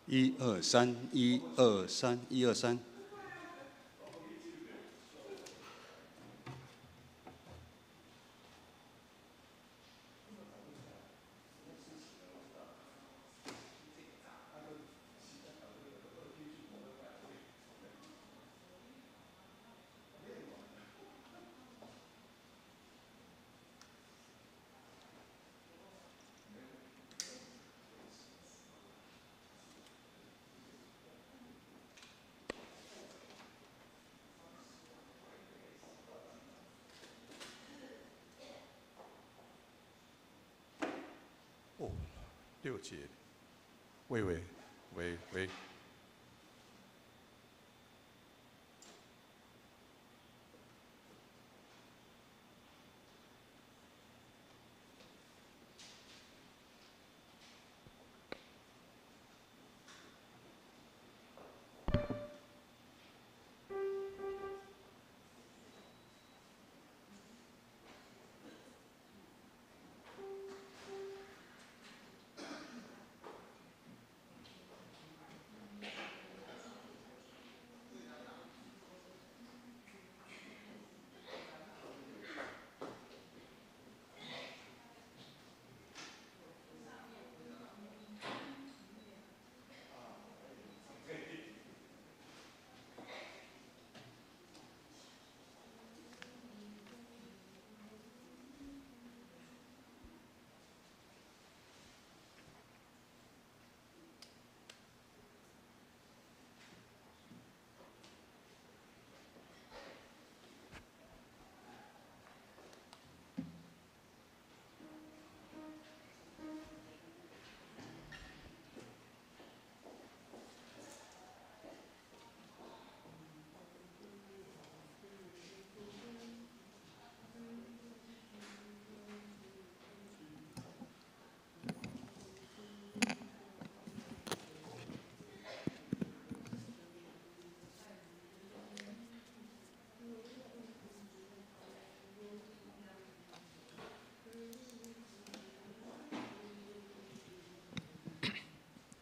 123，123，123。哦，6节，喂。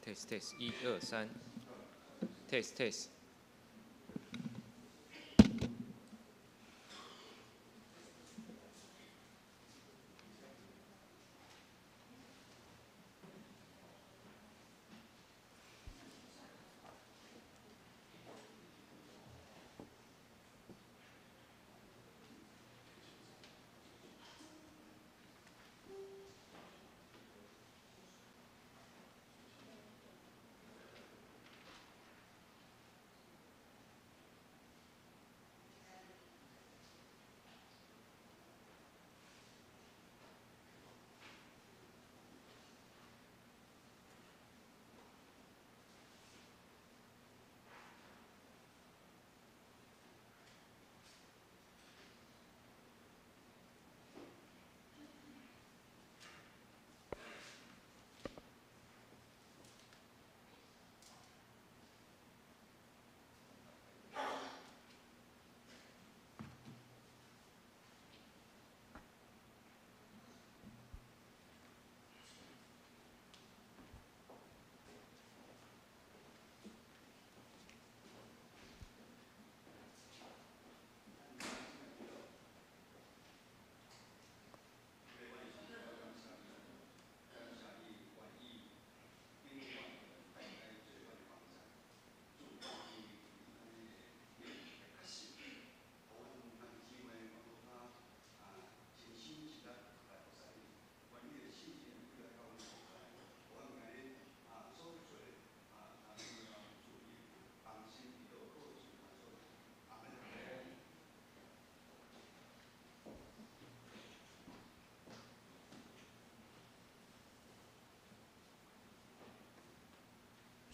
test，123，test。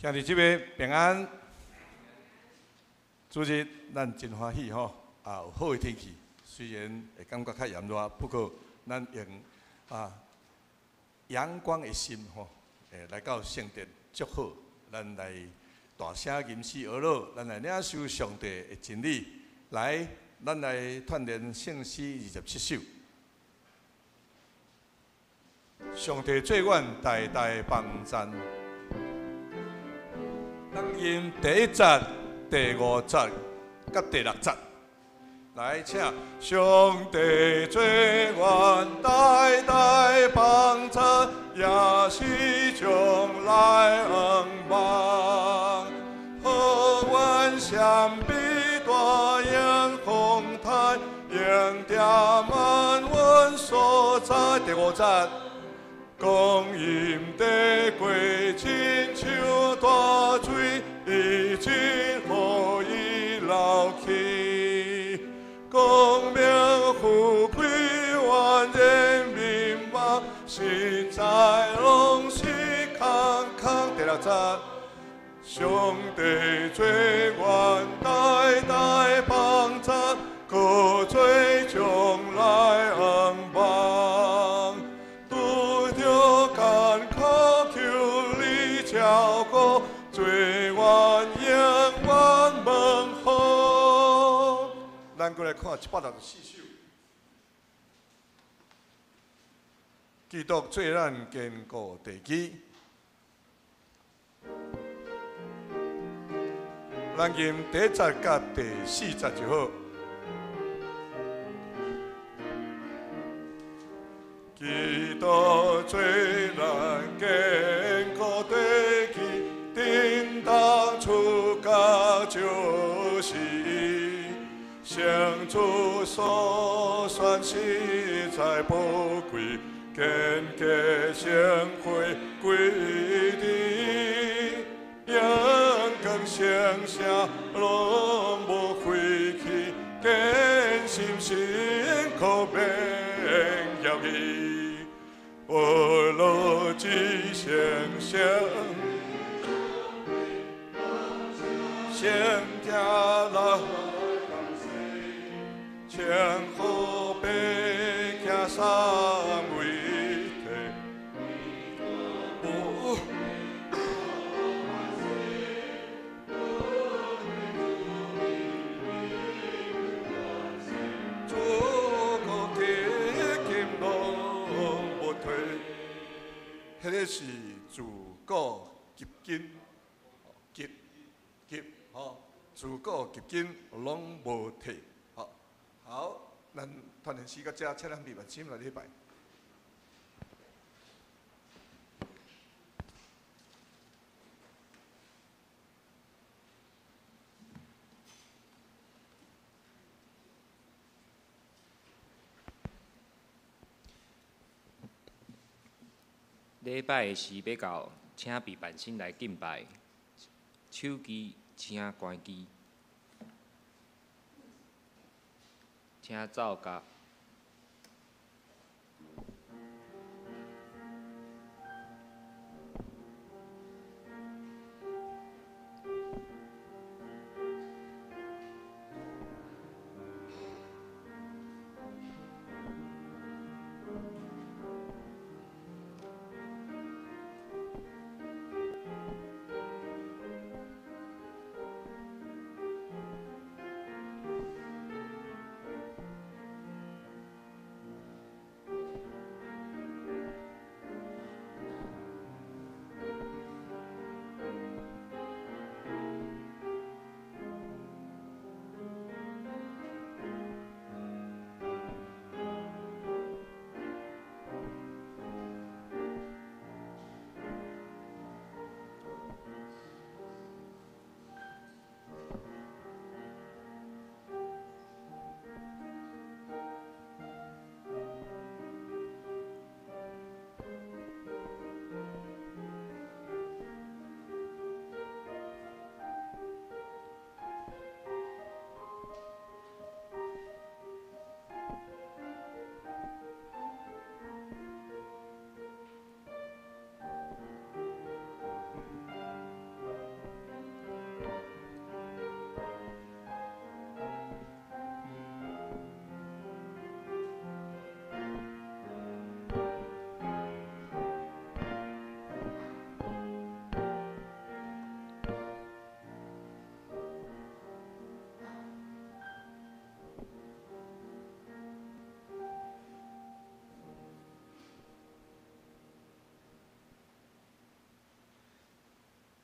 兄弟姐妹平安，主日咱真欢喜吼，有好的天气，虽然会感觉较炎热，不过咱用阳光的心吼，来到圣殿祝贺，咱来大声吟诗而乐，咱来领受上帝的真理，来，咱来锻炼圣诗27首。上帝做阮代代帮赞。吟第1节、第5节、甲第6节。来，请上帝做阮代代帮衬，也是将来恩望。好阮闪避大洋风台，迎着万阮所在。第5节。光阴地过，亲像大水，已经予伊流去。光明富贵，万人民望，实在拢是空空。第6节，上帝做阮代代帮衬，搁做将来恩望。照顾，做阮永远问候。咱过来看164首。基督做咱坚固地基。咱吟第1节甲第4节就好。基督做咱坚固地基，定当初甲就是上主所选实在宝贵，坚决生活归地，阳光星星拢无废去，坚心辛苦免要紧。我乐之想象，想家来，强好白行三位体。迄个是自古及今，吼，自古及今拢无退。好，咱团练诗到这，请咱闭目心来礼拜。礼拜的时要到，请闭办心来敬拜，手机请关机，请走甲。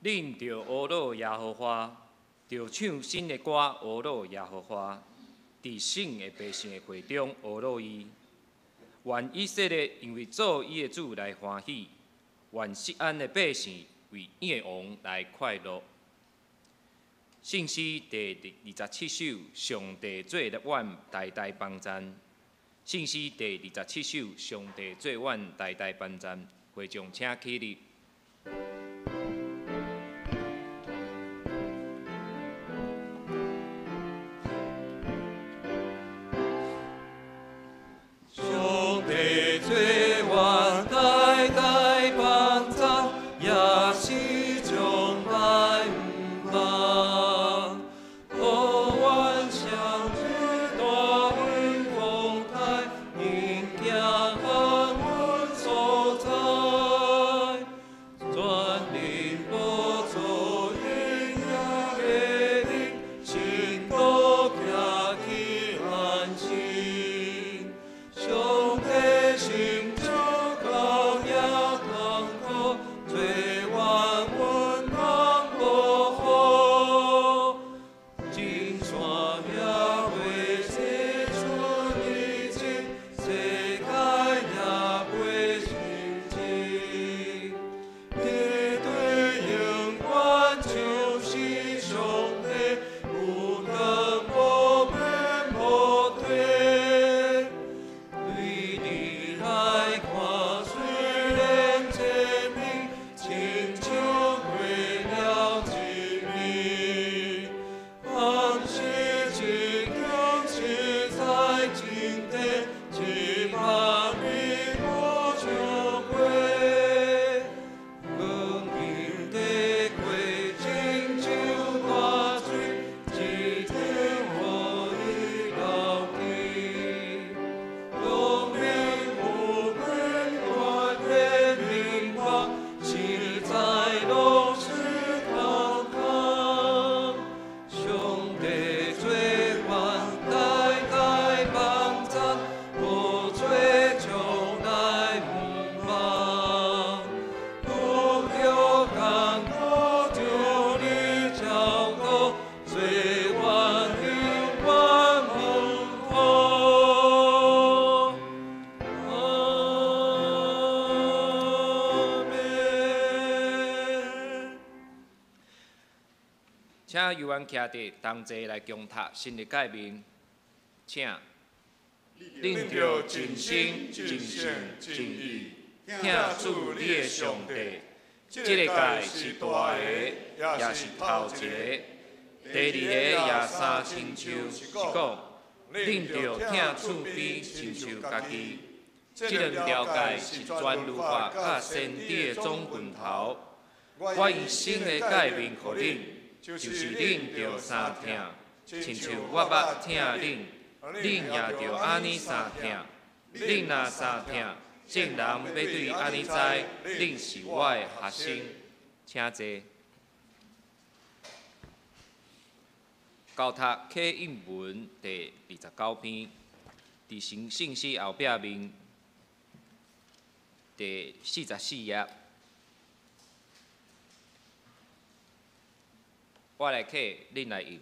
恁着学老耶和华，着唱新的歌学老耶和华，伫省的百姓的会中学老伊。愿以色列因为做伊的主来欢喜，愿锡安的百姓为伊的王来快乐。信诗第27首，上帝做阮代代帮赞。信诗第27首，上帝做阮代代帮赞。会众请起立。上帝做阮代代帮赞，也是从来不忘。可阮相知大运风台，因行向阮所在，全力保守因也的灵，心都行去安心。上帝心中高也痛苦，做阮温暖保护。真善也会写出日子，世界也会心情。面对永远就是上帝，不能无免无退。对你来看，虽然前面亲像过了一暝，但是一天实在真的，一百年无像过。光阴的过，亲像大水，一天互伊流去。永远无论我的明白，实在拢是空空。上帝做阮代代帮赞，无做从来不忘。有着艰苦着你照顾，做阮永远无福。请由阮徛伫同齐来共读新的诫命，请。恁着真心、真性、真意，听主你的上帝。这个诫是大个，也是头一个。第二个也三亲像是讲，恁着听厝边亲像家己。这两条诫是全律法甲先知的总拳头。我以新的诫命互恁，就是恁着三听，亲像我捌听恁，恁也着安尼三听。恁若三听，众人要对安尼知，恁是我的学生。请坐。交读启应文第29篇，伫信息后壁面第44页。我来启，恁来应。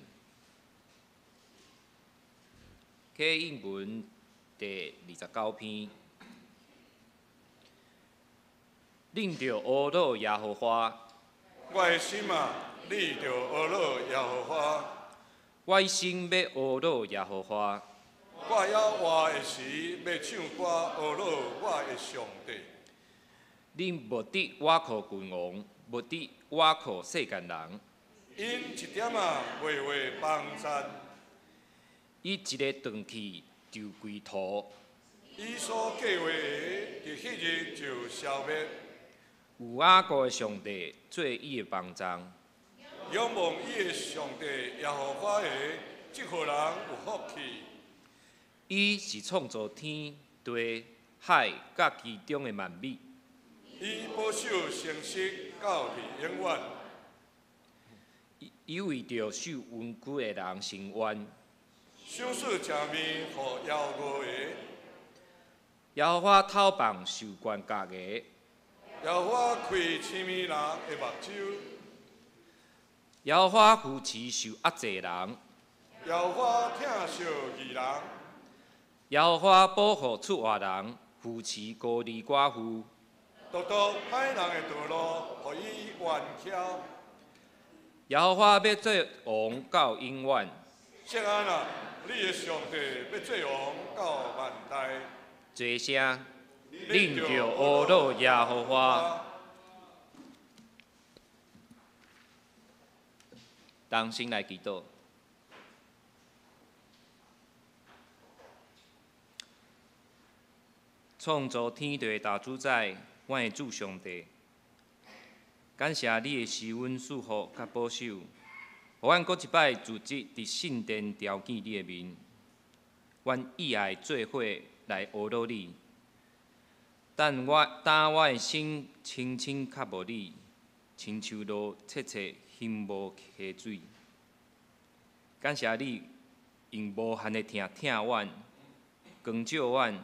启应文第29篇，恁着学老耶和华。我的心啊，你着学老耶和华。我一心要学老耶和华。我要活的时，要唱歌学老我的上帝。恁无得倚靠君王，无得倚靠世间人。因一点袂话帮赞，伊一个断气就归土。伊所计划的，伫迄日就消灭。有阿哥的上帝做伊的帮助。仰望伊的上帝耶和华的，即号人有福气。伊是创造天地海甲其中的万物。伊保守诚实到伫永远。伊为着受冤屈的人伸冤。赏赐正面，互妖恶的。耶和华透放受悬价的。耶和华开青面人的目睭。摇花扶持受压制人，摇花疼惜义人，摇花保护出外人，扶持孤儿寡妇。独独歹人的道路，互伊弯翘。摇花要做王到永远，谢安啊，你的上帝要做王到万代。做声，恁着阿罗耶和华。当心来祈祷。创造天地大主宰，阮的主上帝，感谢你的施恩赐福甲保守，互阮搁一摆组织伫圣殿朝见你的面，阮意爱做伙来学罗你。但我的心清清较无你，亲像路切切形无溪水。感谢你用无限的疼阮，光照阮。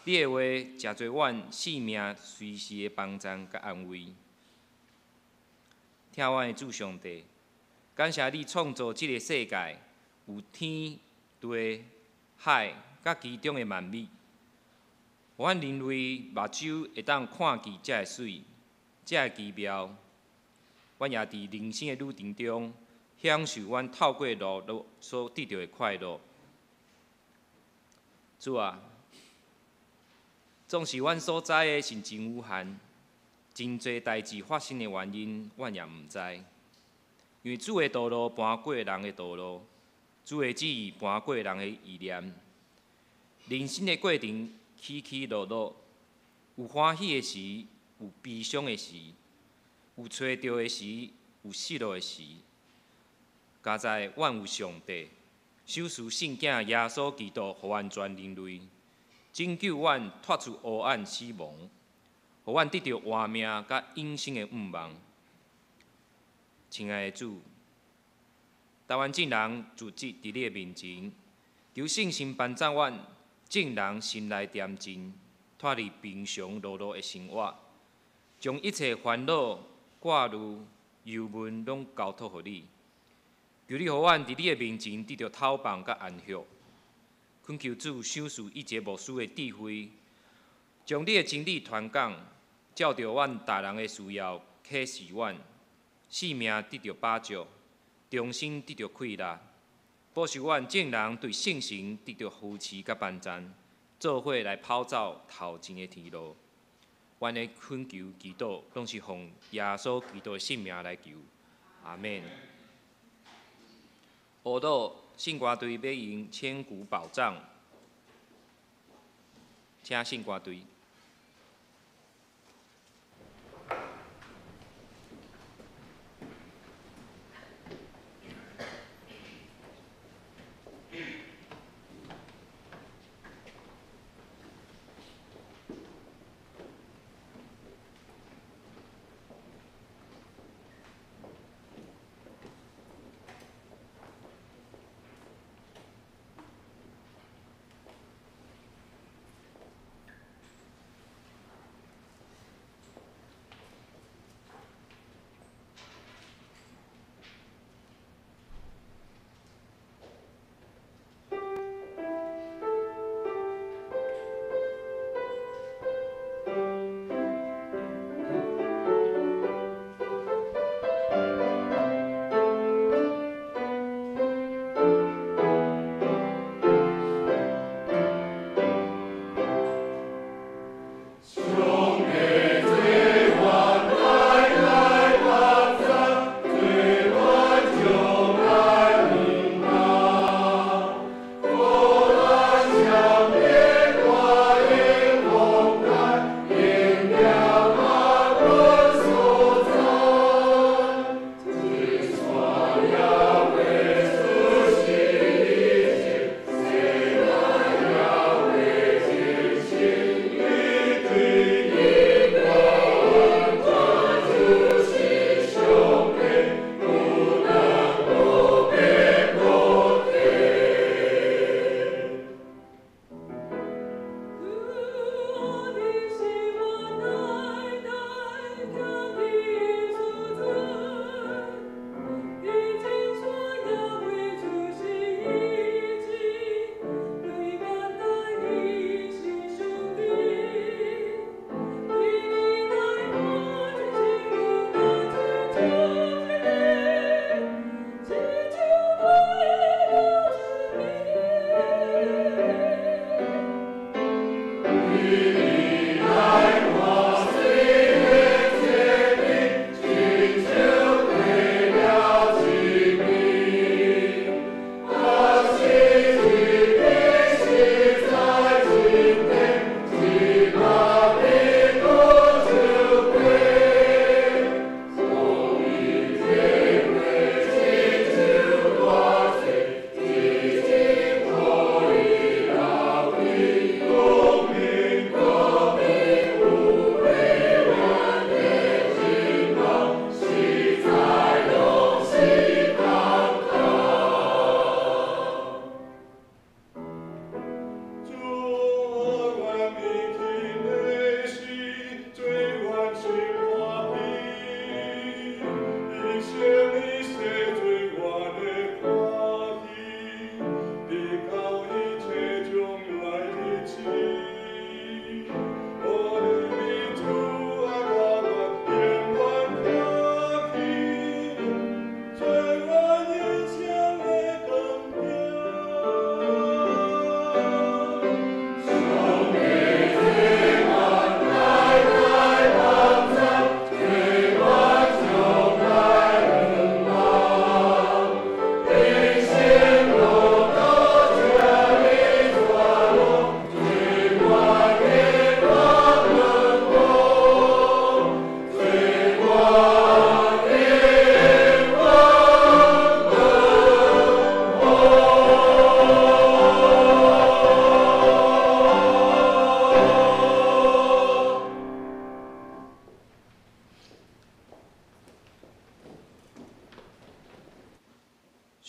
你的话诚侪阮性命随时的帮助甲安慰。听阮的主上帝，感谢你创造这个世界，有天地海甲其中的万物，互阮人类目睭会当看见这个水，这个奇妙。阮也伫人生的旅程中，享受阮透过劳碌所得到的快乐。主啊！总是阮所知的是真有限，真侪代志发生的原因，阮也毋知。因为主的道路搬过人的道路，主的旨意搬过人的意念。人生的过程起起落落，有欢喜的时，有悲伤的时，有找到的时，有失落的时。加在阮有上帝，守护圣囝耶稣基督，互阮全人类。拯救阮脱出黑暗死亡，互阮得到活命甲永生的愿望。亲爱的主，台湾众人聚集伫你的面前，求圣神帮助阮，众人心内恬静，脱离平常劳碌的生活，将一切烦恼、挂虑、忧闷拢交托互你。求你互阮伫你的面前得到透放甲安息。恳求主赏赐一切无私的智慧，将你的真理传讲，照着阮大人的需要启示阮，性命得到保障，重新得到快乐，保守阮众人对圣神得到扶持甲帮助，做伙来跑走头前的天路。阮的恳求祈祷，拢是奉耶稣基督的圣名来求，阿免。学到圣歌队要用千古宝藏，请圣歌队。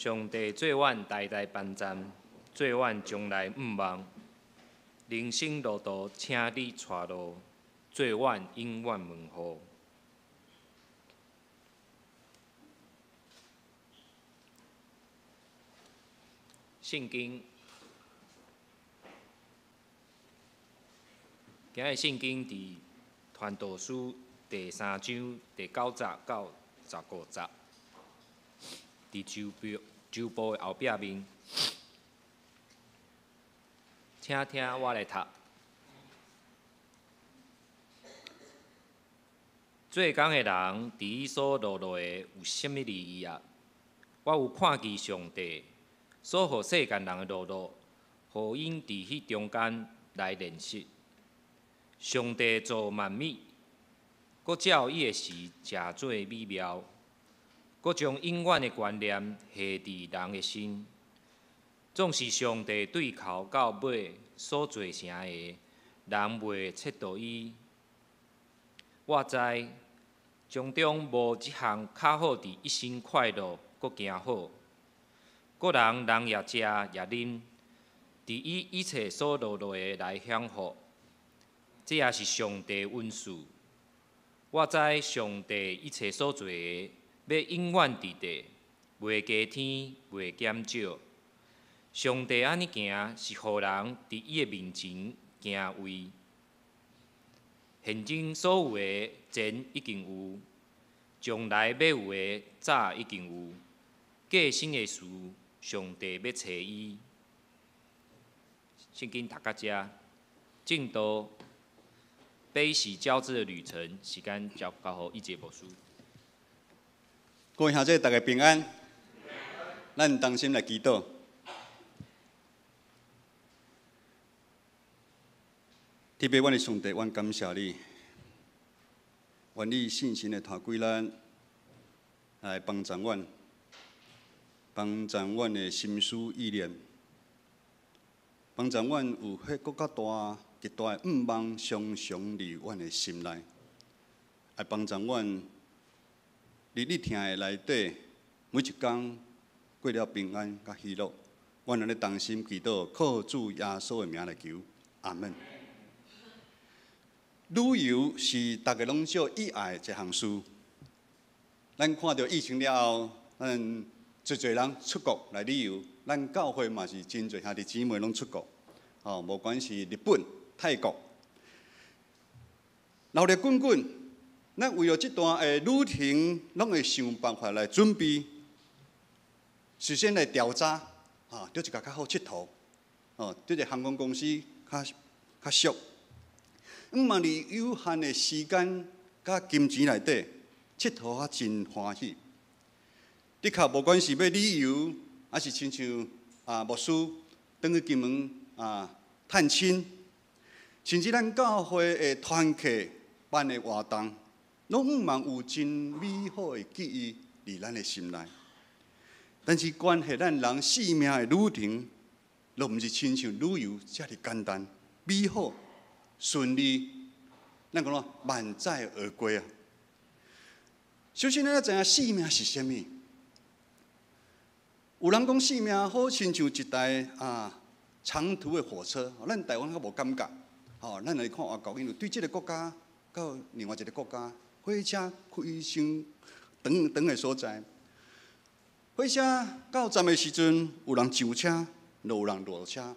上帝做阮代代帮站，做阮将来毋忘。人生路途，请你带路，做阮永远问候。圣经，今日圣经伫传道书第3章第9节到15节，伫周报的后壁面，请听我来读。做工的人，伫伊所落的有甚物利益啊？我有看见上帝所予世间人的路路，互因伫迄中间来认识。上帝造万物，佮照伊的时食做美妙，佮将永远的观念下伫人的心。总是上帝对头到尾所做成的，人袂测度伊。我知，从中无一项较好伫一生快乐，佮行好。个人也食也啉，伫伊一切所落落的来享福，这也是上帝恩赐。我知上帝一切所做的，要永远伫地，袂加添，袂减少。上帝安尼行，是互人伫伊的面前敬畏。现今所有的前已经有，将来要有的早已经有，过新的事。上帝要找伊，圣经读到遮，正道悲喜交织的旅程，时间交互一节牧师。各位兄弟，大家平安。咱同心来祈祷。特别，阮的上帝，阮感谢你，愿你信心的托归咱，来帮助阮。帮助阮的心思意念，帮助阮有迄搁较大极大的愿望，常常伫阮的心内，来帮助阮伫你听的内底，每一天过了平安甲喜乐。阮安尼同心祈祷，靠主耶稣的名来求，阿门。旅游是大家拢少喜爱的一项事。咱看到疫情了后，咱侪侪人出国来旅游，咱教会嘛是真侪兄弟姊妹拢出国，无管是日本、泰国，闹热滚滚，咱为了这段的旅程，拢会想办法来准备，事先来调查，倒一个较好佚佗，倒一个航空公司较俗，嘛伫有限的时间甲金钱内底，佚佗啊真欢喜。的确，无管是要旅游，还是亲像牧师转去金门探亲，甚至咱教会的团契办的活动，拢毋茫有真美好的记忆伫咱的心内。但是关系咱人生命的旅程，都毋是亲像旅游遮尔简单、美好、顺利，咱讲满载而归啊。首先，咱要知影生命是啥物？有人讲生命好亲像一台长途的火车，咱台湾较无感觉。咱来看外国，因为对这个国家到另外一个国家，火车开成长的所在。火车到站的时阵，有人上车，就有人落车。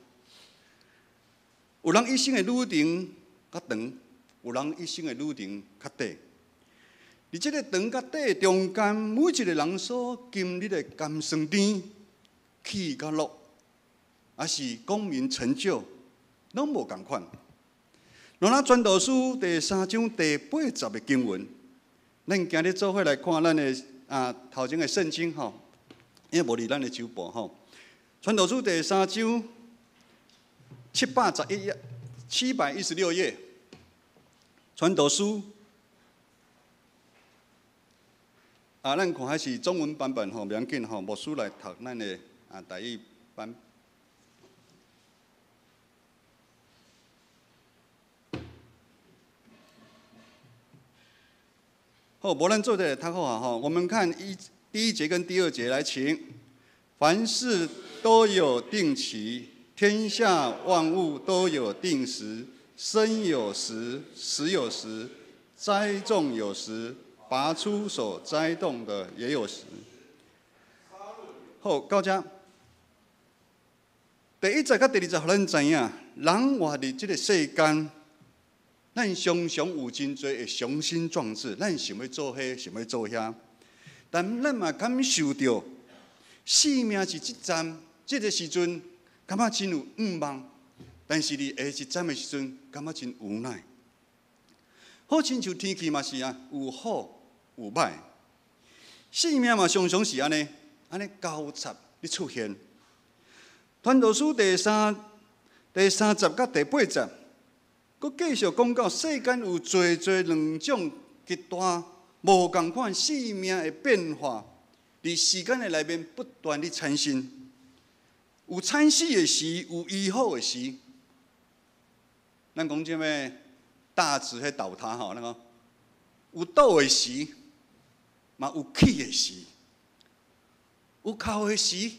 有人一生的旅程较长，有人一生的旅程较短。伫这个长甲短中间，每一个人所经历的甘酸甜、喜甲乐，还是功名成就，拢无共款。若咱传道书第3章第80的经文，咱今日做伙来看咱的头前的圣经吼，因为无伫咱的周报吼。传道书第3章716页，传道书。咱看还是中文版本吼，袂要紧吼，牧师来读咱的台语版。好，无咱做者读好啊吼。我们看第一节跟第2节来，请凡事都有定期，天下万物都有定时，生有时，死有时，栽种有时，拔出所栽种的也有时。好，到这。第1节甲第2节，互咱知影，人活伫即个世间，咱常常有真侪的雄心壮志，咱想要做迄，想要做遐，但咱嘛感受到，生命是即站，即个时阵，感觉真有愿望，但是伫下一站的时阵，感觉真无奈。好亲像天气嘛是啊，有好有歹，生命嘛常常是安尼交杂咧出现。传道书第3节甲第8节，佫继续讲到世间有侪两种极端无共款生命的变化，伫时间的内面不断地产生。有惨死的时，有医好的时。咱讲即个大直迄倒塌吼，那个有倒的时，嘛有起的时，有哭的时。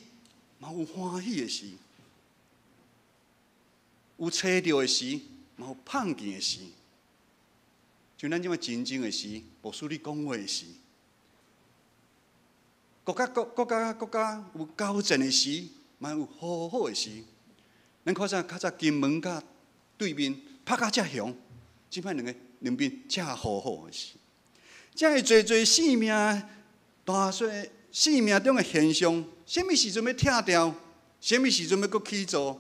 嘛有欢喜的时，有找到的时，嘛有碰见的时。像咱即么真正的时，无输你讲话的时，国家有交战的时，嘛有好好的时。咱看较早金门甲对面拍甲遮凶，即摆两边遮好好的时。遮会侪生命大小生命中的现象。什么时阵要拆掉？什么时阵要搁起做？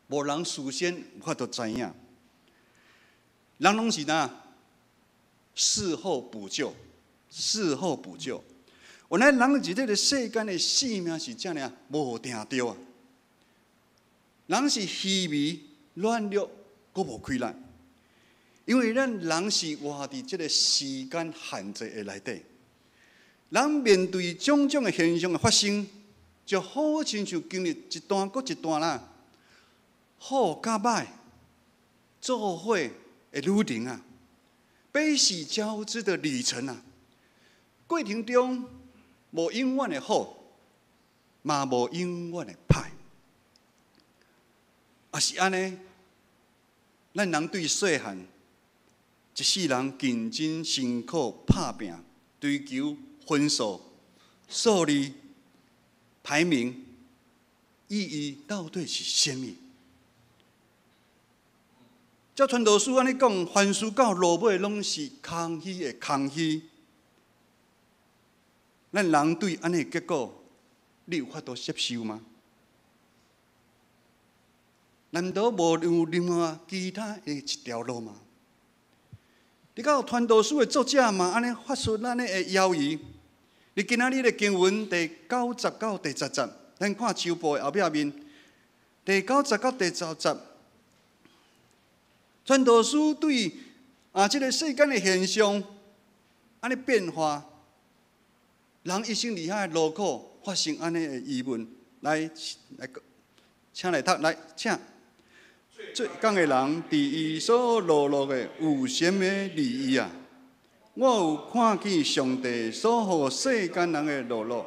无人事先有法度知影。人拢是哪？事后补救，事后补救。原来人伫这个世间的生命是这样无定着啊。人是虚伪、软弱，搁无开力。因为咱人是活伫这个时间限制的内底。人面对种种的现象的发生，就好亲像经历一段搁一段啦，好甲歹，做伙的旅程啊，悲喜交织的旅程啊。过程中无永远的好，嘛无永远的歹，也是安尼。咱人对细汉，一世人竞争、辛苦、打拼、追求。分数、数字、排名，意义到底是甚么？照传道书安尼讲，凡事到落尾拢是空虚的空虚。咱人对安尼的结果，你有法度接受吗？难道无有另外其他的一条路吗？你到传道书的作者嘛，安尼发出咱的邀议。你今仔日的经文第90到第10节，咱看手部的后壁面，第90到第10节，传道书对这个世间的现象安尼变化，人一生里遐的劳苦发生安尼的疑问，来，请来读来，请。做工的人伫伊所劳碌的有什么利益啊？我有看见上帝所予世间人的劳碌，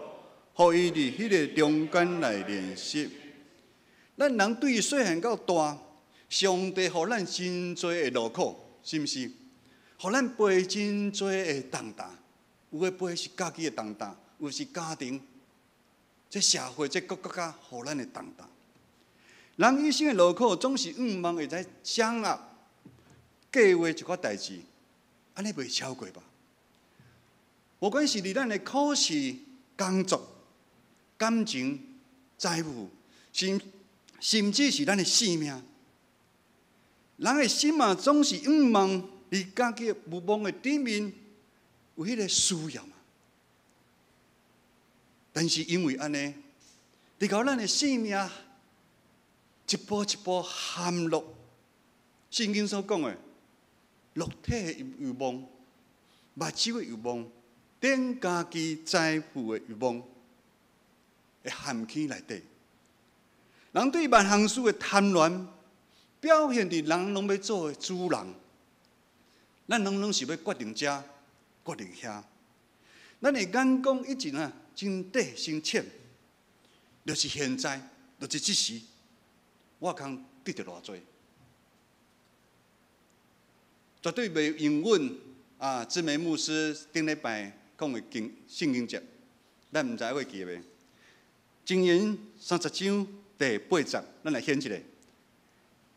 互伊伫迄个中间来练习。咱人对细汉到大，上帝互咱真多的劳苦，是毋是？互咱背真多的重担，有的背是家己的重担，有是家庭、这社会、这国家互咱的重担。人一生的劳苦，总是愿望会使掌握、计划一寡代志，安尼袂超过吧？无管是伫咱的考试、工作、感情、财富，甚至是咱的性命，人的心嘛，总是愿望伫家己的无望的顶面有迄个需要嘛。但是因为安尼，伫到咱的性命。一步一步陷落，圣经所讲的肉体的欲望、目睭的欲望、顶家己财富的欲望，会陷起内底。人对万项事的贪婪，表现伫人拢要做的主人。咱拢是要决定遮，决定遐。咱的眼光一直真短真浅。就是现在，就是即时，我通得到偌济，绝对袂用阮志梅牧师顶礼拜讲的圣经节，咱毋知会记袂？箴言30章第8节，咱来选一个，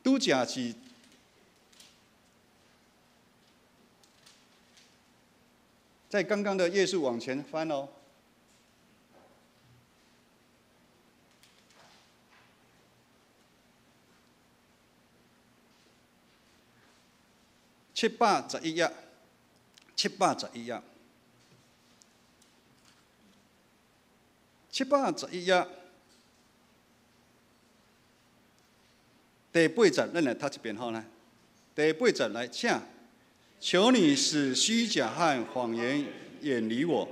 拄则是。在刚刚的页数往前翻哦。711页，711页，711页，第8节，咱来读一遍好呢。第8节来，请。求你使虚假和谎言远离我，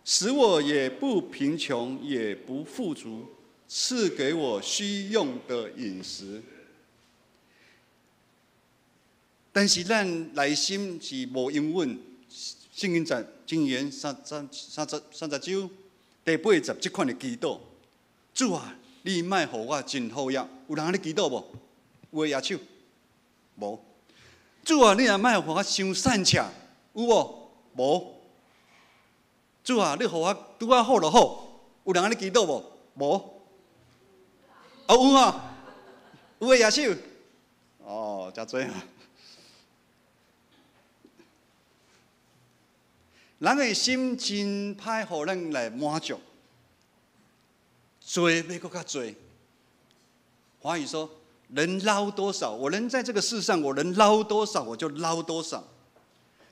使我也不贫穷，也不富足，赐给我需用的饮食。但是咱内心是无永稳。圣经在箴言30章第8节这款的祈祷，主啊，你莫互我真好业。有人咧祈祷无？有诶举手？无。主啊，你若莫互我伤善巧，有无？无。主啊，你互我拄啊好就好。有人安尼祈祷无？无。有啊，有诶举手。哦，真多啊。人的心真歹，互咱来满足，做要搁较多。华语说。能捞多少，我能在这个世上，我能捞多少，我就捞多少。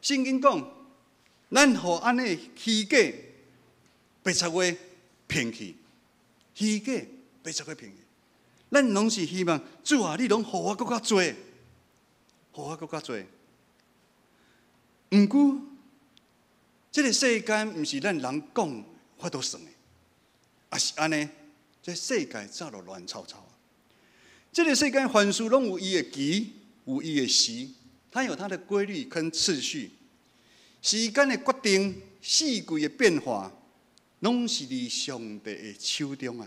圣经讲，咱互安尼虚假、白贼话骗去，虚假、白贼话骗去，咱拢是希望主啊，你拢互我搁较多，互我搁较多。毋过，这个世间毋是咱人讲法度算的，也是安尼，这世界早就乱糟糟。这个世间凡事拢有伊的期，有伊的时，它有它的规律跟次序。时间的决定，四季的变化，拢是伫上帝的手中啊。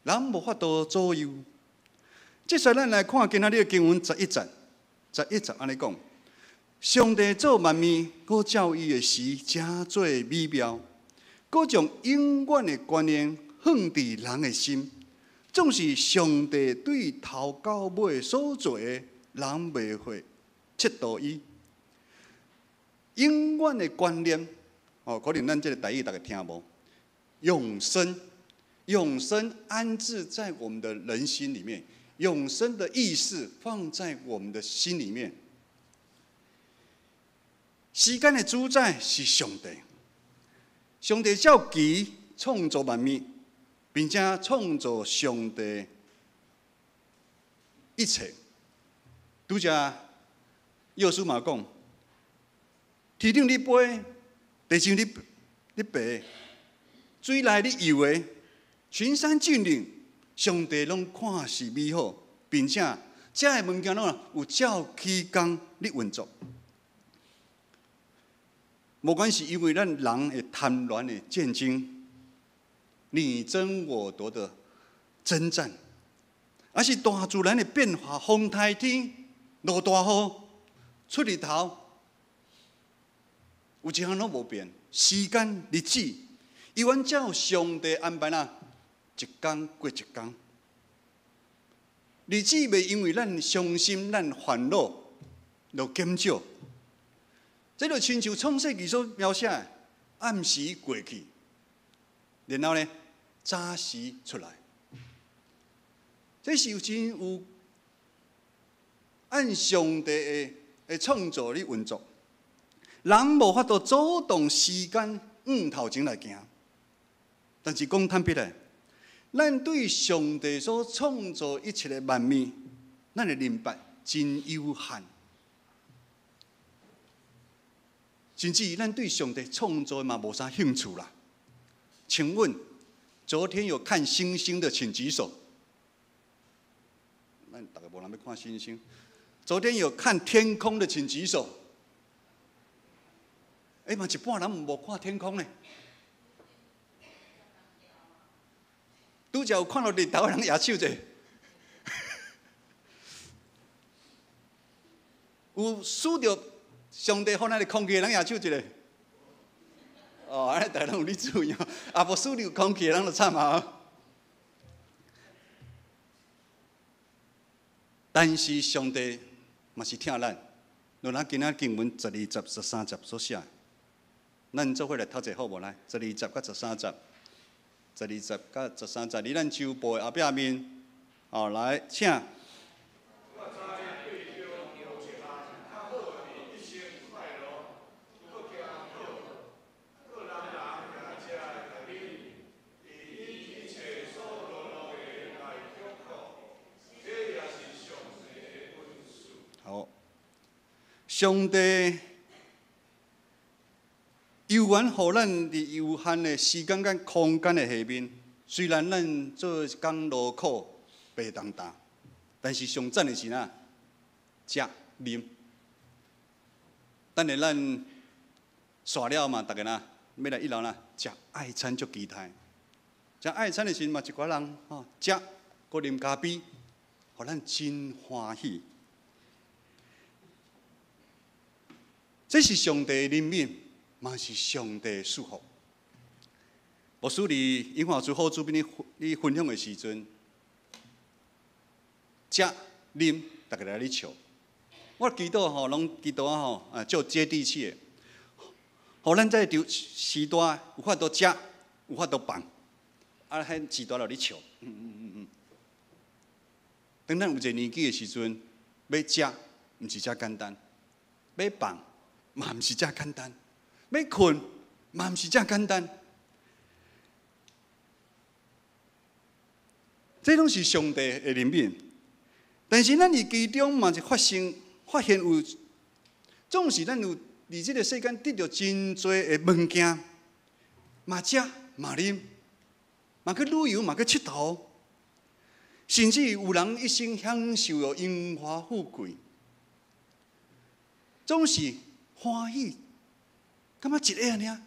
人无法度左右。接下来咱来看今仔日的经文11节安尼讲：上帝造万物，搁照伊的时，真做美妙，搁将永远的观念放伫人的心。总是上帝对头到尾所做的，人袂会测度伊。永远的观念，可能咱这个台语大家听无？永生安置在我们的人心里面，永生的意识放在我们的心里面。时间的主宰是上帝，上帝照期创造万物。并且创造上帝一切。拄则耶稣嘛讲，天顶你飞，地上你爬，水内你游的，群山峻岭，上帝拢看是美好，并且这些物件拢有照起工咧运作。无管是因为咱人的贪婪的战争。你争我夺的征战，而是大自然的变化，风台天，落大雨，出日头，有一项拢无变。时间、日子，伊按照上帝安排啦，一天过一天。日子袂因为咱伤心、咱烦恼，就减少。这就亲像创世记所描写的，暗时过去，然后呢？早时出来，这是真有按上帝的创造咧运作。人无法度主动时间往头前来行，但是讲坦白来，咱对上帝所创造一切的万物，咱的明白真有限，甚至咱对上帝创造嘛无啥兴趣啦。请问？昨天有看星星的，请举手。咱大家无人要看星星。昨天有看天空的，请举手。嘛一半人无看天空呢。拄则有看到日头的人举手者，有输着上帝予咱的空气的人举手一个。哦，安尼大家拢有咧注意哦，啊，无输着空气的人就惨啊。但是上帝嘛是疼咱，就咱今仔经文12节、13节所写，咱做伙来读者好无来？12节甲13节，12节甲13节，伫咱周报的后壁面，哦，来请。好，上帝有缘互咱伫有限的时间甲空间的下面，虽然咱做工劳苦、白当当，但是上赞的是哪？食啉。等下咱煞了嘛，大家呐，要来一楼呐，食爱餐足期待。食爱餐的时嘛，一寡人吼食，搁啉咖啡，互咱真欢喜。这是上帝的怜悯，嘛是上帝的祝福。牧师伫英华主好主宾你分享的时阵，食啉，大家来咧笑。我祈祷吼，拢祈祷吼，足接地气的，互咱在时代有法度食，有法度放，啊，迄时代落咧笑。当咱有一个年纪的时阵，要食，毋是遮简单；要放，嘛毋是遮简单；要困，嘛毋是遮简单。这拢是上帝的怜悯，但是咱伫其中嘛是发现有，总是咱有伫即个世间得到真多的物件，嘛食嘛啉，嘛去旅游嘛去佚佗，甚至有人一生享受了荣华富贵，总是欢喜，感觉一个安尼啊，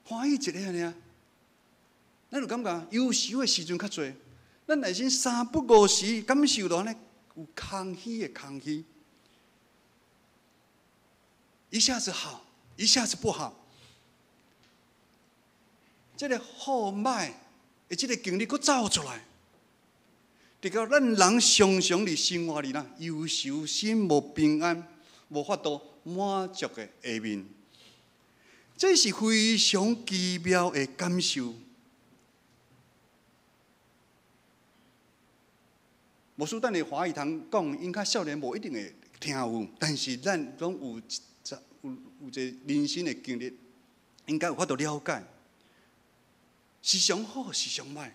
欢喜一个安尼啊，咱就感觉忧愁的时阵较侪，咱内心三不五时感受到安尼。有空虚的空虚，一下子好，一下子不好。这个好歹的这个经历，佫走出来，直到咱人常常伫生活里啦，忧愁心无平安，无法度满足的下面，这是非常奇妙的感受。牧师，等你华语堂讲，因较少年无一定会听有，但是咱总有一个人生的经历，应该有法度了解，是上好是上歹。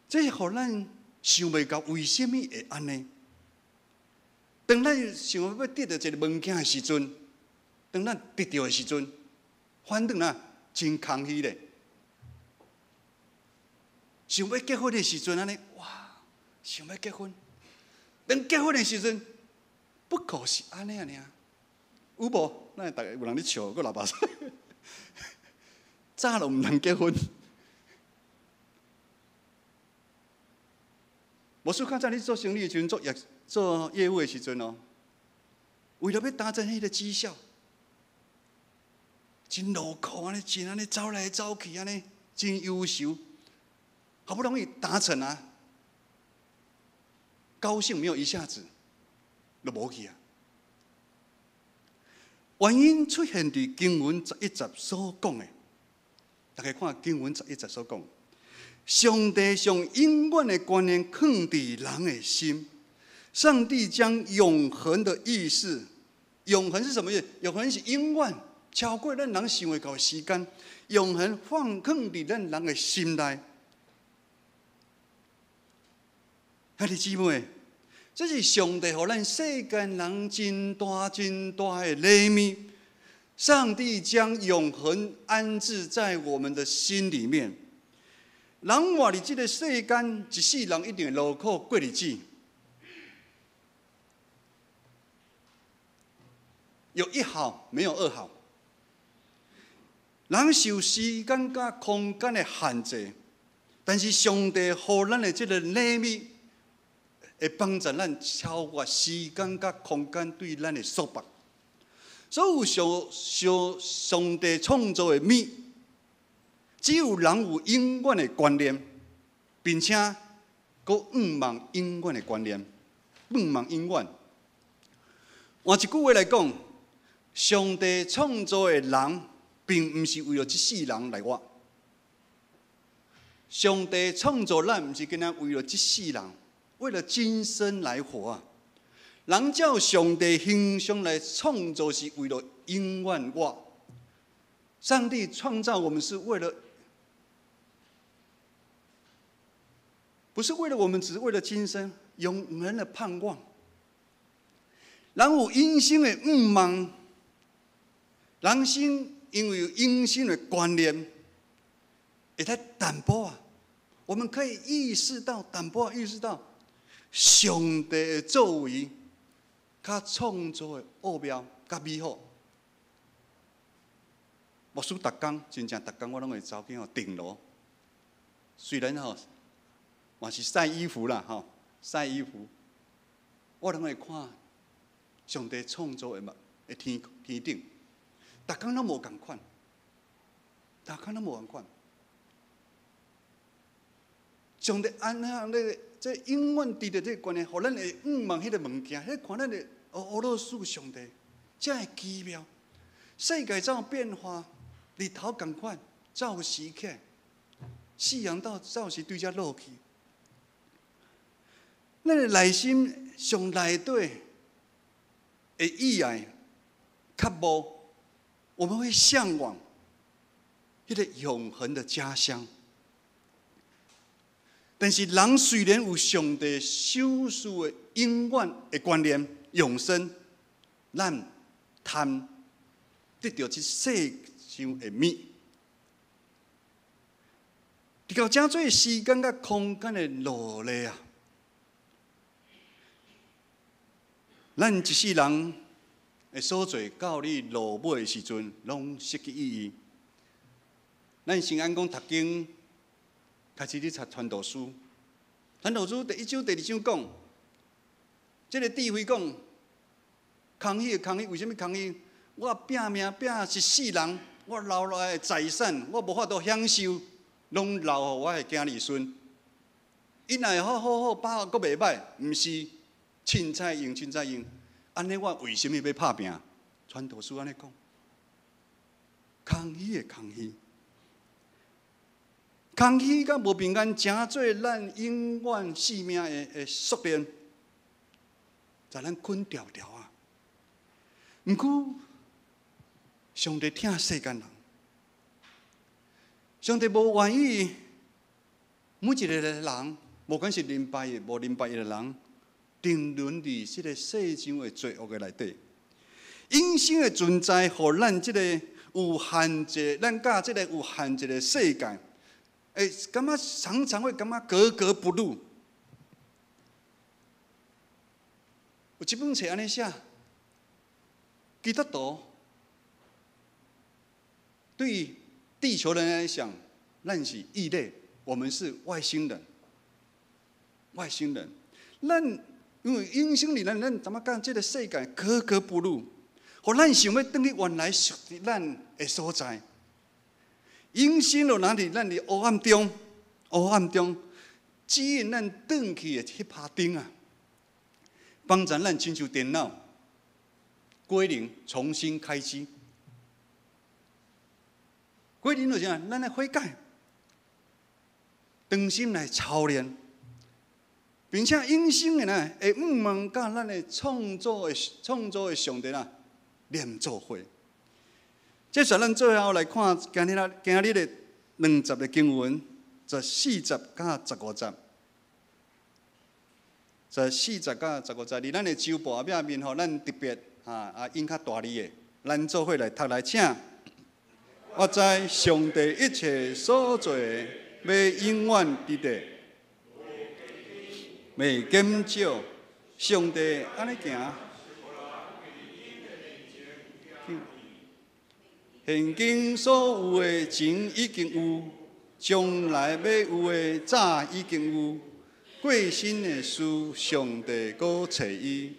这是互咱想袂到，为什么会安尼？当咱想要得到一个物件的时阵，当咱得到的时阵，反正啊真空虚咧。想要结婚的时阵，安尼哇，想要结婚。等结婚的时阵，不过是安尼尔。有无？咱大家有人咧笑，佫老爸说，早就毋通结婚。无说较早你做生意的时阵，做业务的时阵哦，为了要达成迄个绩效，真劳苦安尼，真安尼走来走去安尼，真忧愁。好不容易达成啊，高兴没有一下子就无去啊。原因出现伫经文11节所讲的，大家看经文11节所讲，上帝将永远的观念放伫人的心，上帝将永恒的意思，永恒是什么意思？永恒是永远，超过咱人想会到的时间，永恒放伫咱人的心内。兄弟姊妹，这是上帝予咱世间人真大真大的礼物。上帝将永恒安置在我们的心里面。人活伫这个世间，一世人一定会劳苦过日子。有一好，没有二好。人受时间甲空间的限制，但是上帝予咱的这个礼物，会帮助咱超越时间甲空间对咱的束缚。所有上帝创造的物，只有人有永远的观念，并且佫仰望永远的观念，仰望永远。换一句话来讲，上帝创造的人，并不是为了这世人来活。上帝创造咱，不是跟咱为了这世人，为了今生来活啊！人照上帝形象来创造，是为了永远活。上帝创造我们是为了，不是为了我们，只是为了今生永远的盼望。人有永生的愿望，人生因为有永生的观念，会在淡薄啊。我们可以意识到，淡薄意识到上帝的作为，甲创造的奥妙，甲美好。牧师逐工，真正逐工我拢会走去顶楼。虽然嘛是晒衣服啦，晒衣服，我拢会看上帝创造的天顶，逐工拢无共款，逐工拢无共款。上帝安那这永远伫着这个观念，互咱会仰望迄个物件，迄看咱的俄罗斯上帝，真会奇妙。世界怎变化？日头共款，照时起来，夕阳到照时对遮落去。咱的内心上内底的意爱、渴慕，我们会向往迄个永恒的家乡。但是人虽然有上帝守护的永远的观念、永生，咱贪得到这世上的物，直到真侪时间甲空间的努力啊！咱一世人的所做，到你落尾的时阵，拢失去意义。咱先按讲读经。开始去读传道书，传道书第1章、第2章讲，这个智慧讲，空虚的空虚，为什么空虚？我拼命拼一世人，我留下的财产，我无法度享受，拢留予我的囝儿孙。伊若会好把握，阁袂歹，毋是凊彩用，安尼我为什么要拍拼？传道书安尼讲，空虚的空虚。空虚甲无平安，诚做咱永远生命的宿命，在咱困条条啊。毋过，上帝疼世间人，上帝无愿意每一个人，无管是明白的、无明白的人，沉沦伫这个世上的罪恶的内底。永生的存在，互咱这个有限制，咱甲这个有限制的世界。感觉常常会感觉格格不入。有一本册安尼写，基督徒对地球人来讲，咱是异类，我们是外星人。外星人，咱因为永生里咱怎么讲？这个世界格格不入，互咱想要回去原来属于咱的所在。永生就哪里？咱伫黑暗中，黑暗中，指引咱转去的迄拍灯啊，帮助咱亲像电脑归零，重新开机。归零就啥？咱来悔改，重新来操练，并且永生的呢，会仰望甲咱的创造的上帝啊连做伙。接下来，咱最后来看今日的20个经文，14节甲15节，14节甲15节，伫咱的周报下面吼，咱特别印较大字的，咱做伙来读来请。我知上帝一切所做的，要永远伫地，袂减少。上帝安尼行。现今所有的钱已经有，将来要有的早已经有。过身的事，上帝搁找伊。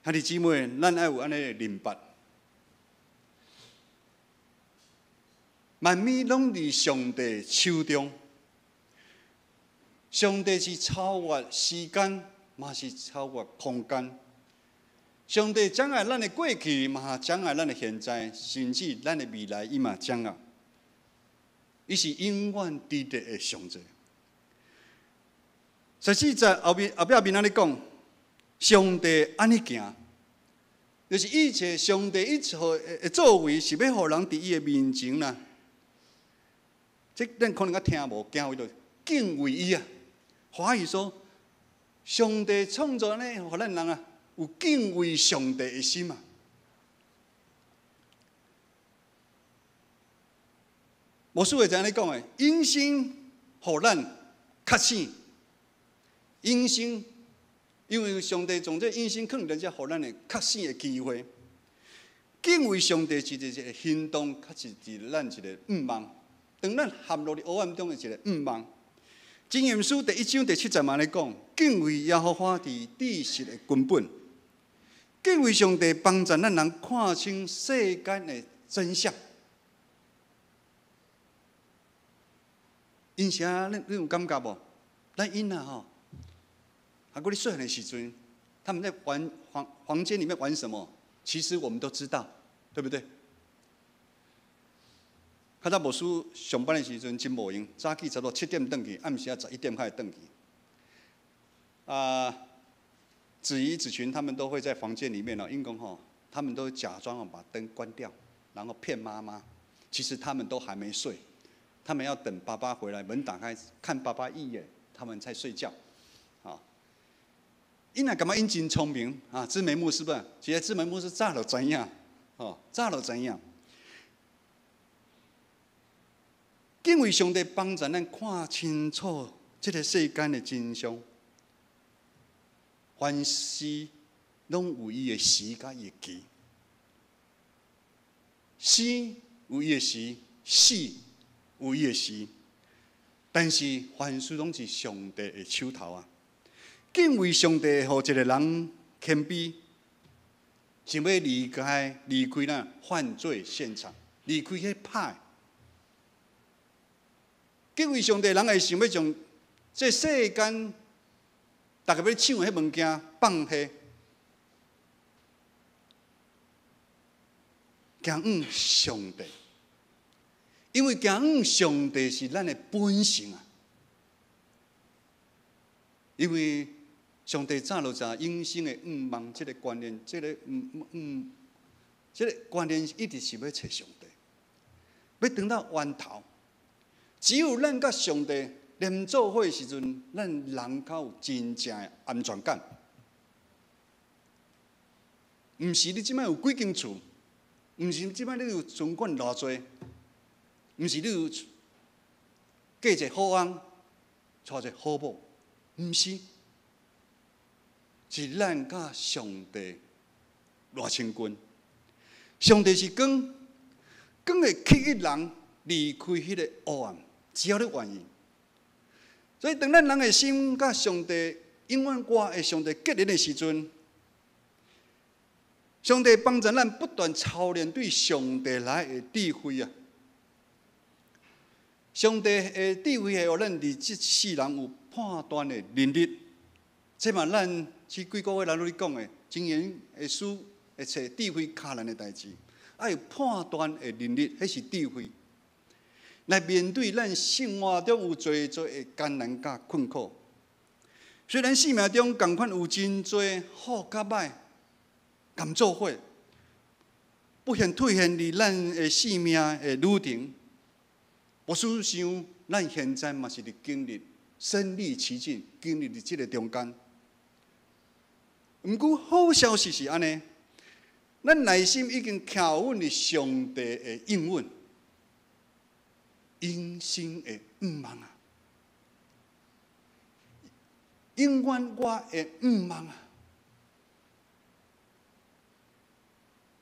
兄弟姊妹，咱要有安尼的明白，万物拢伫上帝手中。上帝是超越时间，嘛是超越空间。上帝掌握咱的过去，嘛掌握咱的现在，甚至咱的未来，伊嘛掌握。伊是永远伫地的上帝。14节后壁安尼讲，上帝安尼行，就是一切上帝一切的作为，是要互人伫伊的面前啦。这咱可能较听无惊为着敬畏伊啊。华语说，上帝创造呢，互咱人啊有敬畏上帝的心啊。无数个就安尼讲的，因心互咱较醒。因心，因为上帝从这因心放在这，互咱的较醒的机会。敬畏上帝是一个行动，较是咱一个愿望。当咱陷落伫黑暗中的一个愿望。箴言书第1章第7节嘛咧讲，敬畏耶和华是知识的根本。敬畏上帝帮助咱人看清世间的真相。因啥你有感觉无？咱因啊吼。过你细汉的时阵，他们在房间里面玩什么？其实我们都知道，对不对？较早无书上班的时阵真无用，早起差不多7点转去，暗时11点开始转去。子怡、子群他们都会在房间里面哦，因公吼，他们都假装把灯关掉，然后骗妈妈。其实他们都还没睡，他们要等爸爸回来，门打开看爸爸一眼，他们才睡觉。因若感觉因真聪明啊，知眉目是不是？其实知眉目是早就知影，早就知影。敬畏上帝帮助咱看清楚这个世间的真相，凡事拢有伊的时甲伊的期，生有伊的时，死有伊的时，但是凡事拢是上帝的手头啊。敬畏上帝，互一个人谦卑，想要离开咱犯罪现场，离开迄歹。敬畏上帝，人会想要将这世间大家要抢的迄物件放下，行向上帝，因为行向上帝是咱的本性啊，因为。上帝早就知永生的愿望，这个观念，这个观念一直是要找上帝，要等到源头。只有咱甲上帝连做伙的时阵，咱人较有真正的安全感。毋是你即摆有几间厝，毋是即摆你有存款偌济，毋是你有嫁一个好翁，娶一个好某，毋是。是咱甲上帝偌亲近。上帝是光，光会吸引人离开迄个黑暗，只要你愿意。所以，当咱人的心甲上帝永远我的上帝结连的时阵，上帝帮助咱不断操练对上帝来的智慧啊！上帝的智慧会互咱伫这世人有判断的能力。这嘛，咱这几个月来咧讲的，箴言的书会找智慧卡咱的代志，要有判断的能力，迄是智慧。来面对咱生活中有最的艰难甲困苦，虽然生命中共款有真多好甲歹，甘做伙，不限退现伫咱的生命的旅程。我思想，咱现在嘛是伫经历身历其境，经历伫即个中间。毋过好消息是安尼，咱内心已经徛稳伫上帝的应允，永生的愿望啊，永远我的愿望啊。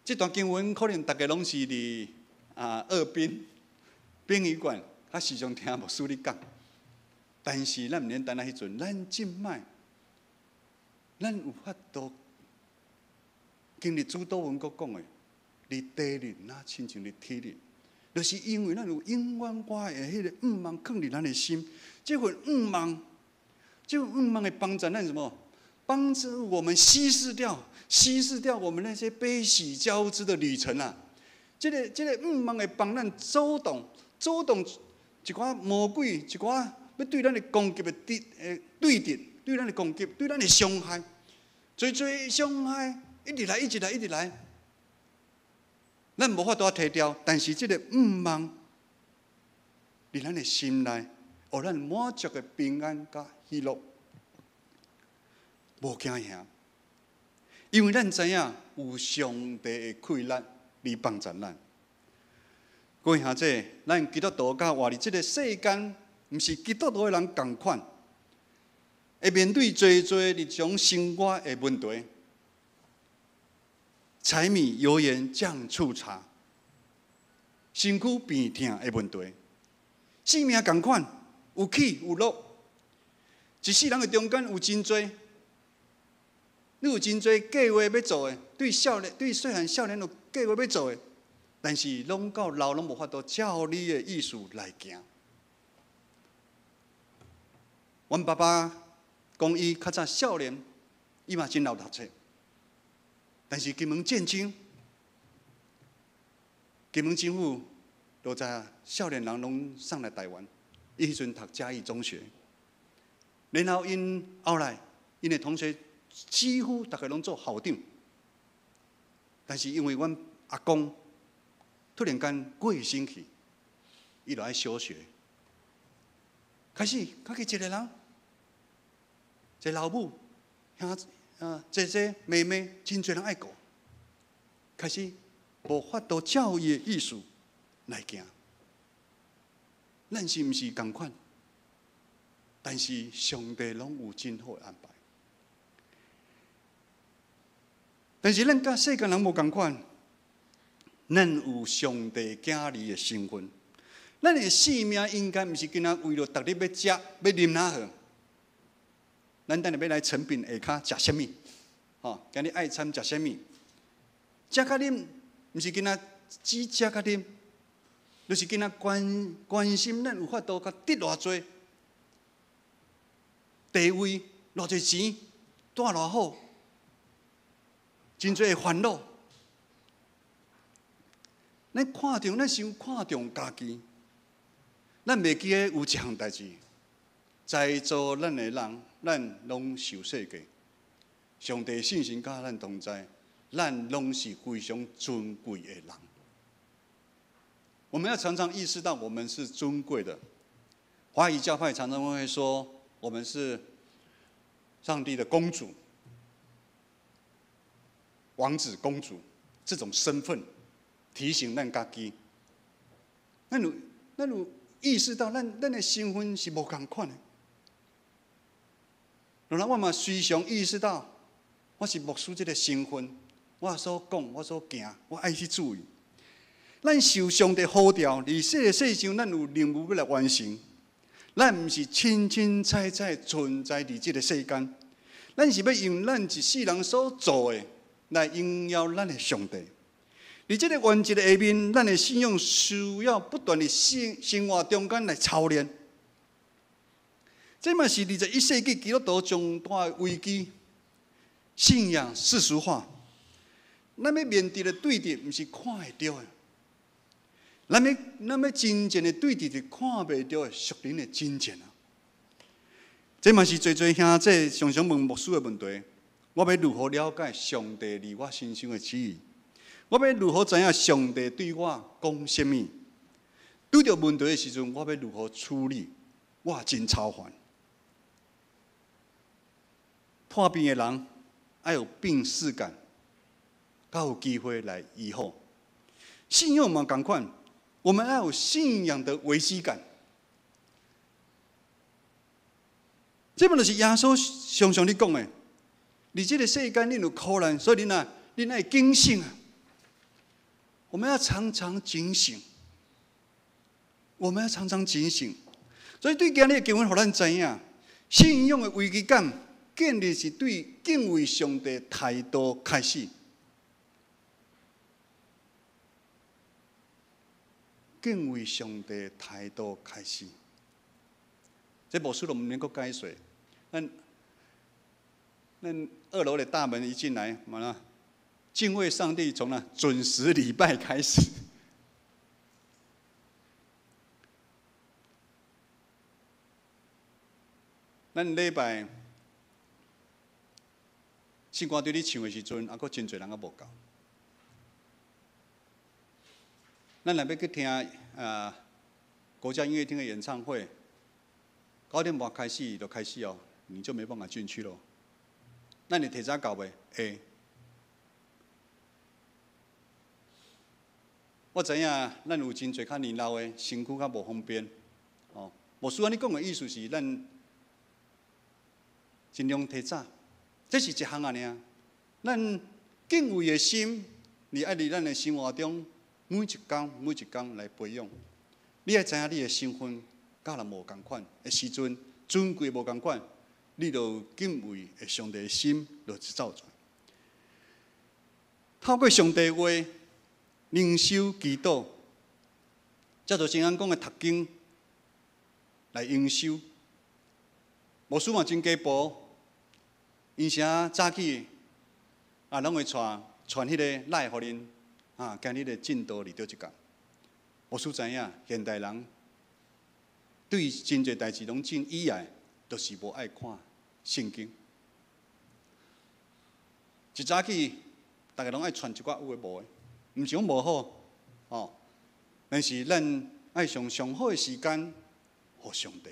这段经文可能大家拢是伫二滨殡仪馆，较时常听牧师咧讲。但是咱毋免等到迄阵，咱即摆，咱有法度经历主导文国讲的，你地日那亲像你体日，就是因为咱有永远我的迄个愿望放伫咱的心，这份愿望的帮助咱什么？帮助我们稀释掉我们那些悲喜交织的旅程啊！这个愿望会帮咱阻挡一寡魔鬼，一寡要对咱的攻击的对敌，对咱的攻击，对咱的伤害，最伤害一直来，咱无法度摕掉，但是这个愿望伫咱的心内，互咱满足的平安甲喜乐。无惊吓，因为咱知影有上帝的气力来帮助咱。各位兄弟，咱基督徒甲活伫这个世间，毋是基督徒的人同款，会面对侪日常生活的问题，柴米油盐酱醋茶，身躯病痛的问题，生命同款，有起有落，一世人的中间有真多。你有真多计划要做的，对细汉少年有计划要做的，但是拢到老拢无法度照你的意思来行。阮爸爸讲伊较早少年，伊嘛真爱读册，但是金门战争，金门政府就知少年人拢送来台湾，伊迄阵读嘉义中学，然后因后来因的同学。几乎大家拢做校长，但是因为阮阿公突然间过身去，伊就爱休学。开始，家己一个人，一个老母、姐姐、妹妹，真侪人爱顾。开始无法度照伊的意思来行，咱是毋是同款？但是上帝拢有真好的安排。但是咱甲世间人无同款，咱有上帝囝儿的身份，咱的性命应该毋是仅为了逐日要食、要啉哪好。咱等下要来陈品下骹食什么？今日爱餐食什么？食甲啉，毋是仅只食甲啉，就是仅关心咱有法度甲得偌济地位、偌济钱、住偌好。真侪烦恼，咱先看重家己，咱袂记得有一项代志，在座咱的人，咱拢受世界，上帝信心甲咱同在，咱拢是非常尊贵的人。我们要常常意识到我们是尊贵的。华语教派常常会说，我们是上帝的公主。王子、公主这种身份，提醒咱家己，咱有意识到咱的身份是无同款的。然后我嘛时常意识到，我是牧师这个身份，我所讲、我所行，我爱去注意。咱受上帝呼召，伫这个世上，咱有任务要来完成。咱毋是清清彩彩存在伫这个世间，咱是要用咱一世人所做的。来荣耀咱的上帝。伫这个原则的下面，咱的信仰需要不断的生活中间来操练。这嘛是21世纪基督徒重大的危机，信仰世俗化。咱要面对的对敌，毋是看会到的。咱要真正的对敌，是看袂到的属灵的真正啊。这嘛是侪兄弟常常问牧师的问题。我要如何了解上帝伫我身上的旨意？我要如何知影上帝对我讲什么？遇到问题的时阵，我要如何处理？我真超烦。破病的人要有病耻感，才有机会来医好。信仰嘛同款，我们要有信仰的危机感。这本就是耶稣常常咧讲的。你这个世间，你有苦难，所以你爱警醒啊！我们要常常警醒。我们要常常警醒。所以对今日的经文，互咱知影，信仰的危机感建立是对敬畏上帝态度开始。敬畏上帝态度开始。这部书都唔能够解释。咱2楼的大门一进来，完了，敬畏上帝从那准时礼拜开始。咱礼拜圣歌对你唱的时阵，还佫真侪人还无到。咱若要去听国家音乐厅的演唱会，9点半开始就开始哦，你就没办法进去咯。那你提早到袂？会。我知影，咱有真侪较年老的，身躯较无方便。哦，无需要你讲的意思是，咱尽量提早。这是一项啊尔。咱敬畏的心，你爱伫咱的生活中每一天来培养。你爱知影你的身份，甲人无共款的时阵，尊贵无共款，你就敬畏的上帝的心就走出来。透过上帝话。灵修祈祷，叫做圣经讲的读经来营修。牧师嘛真家暴，因啥早起拢会传迄个赖互恁今日的进度伫倒一角。牧师知影，现代人对真侪代志拢真以爱，就是无爱看圣经。一早起，大家拢爱传一寡有诶无诶。毋是讲无好，哦，但是咱爱上好的时间，互上帝。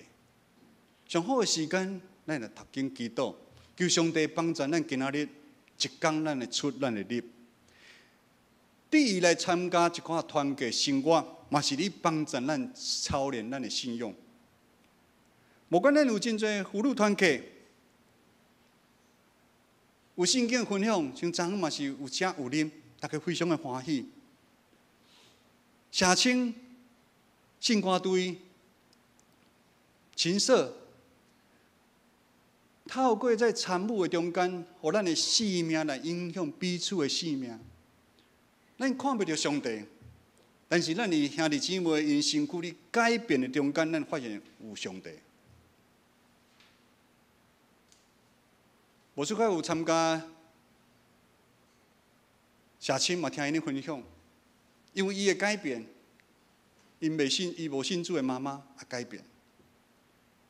上好的时间，咱来读经祈祷，求上帝帮助咱今仔日一天咱会出咱会入。第二来参加一款团契生活，嘛是你帮助咱操练咱的信用。无管咱有真侪妇女团契，有圣经分享，像昨昏嘛是有吃有啉。大家非常的欢喜，社青、圣歌队、琴社，透过在参悟的中间，互咱的生命来影响彼此的生命。咱看不到上帝，但是咱伫兄弟姊妹因身躯里改变的中间，咱发现有上帝。无错，有参加。社青嘛，听因咧分享，因为伊的改变，伊无信主的妈妈也改变，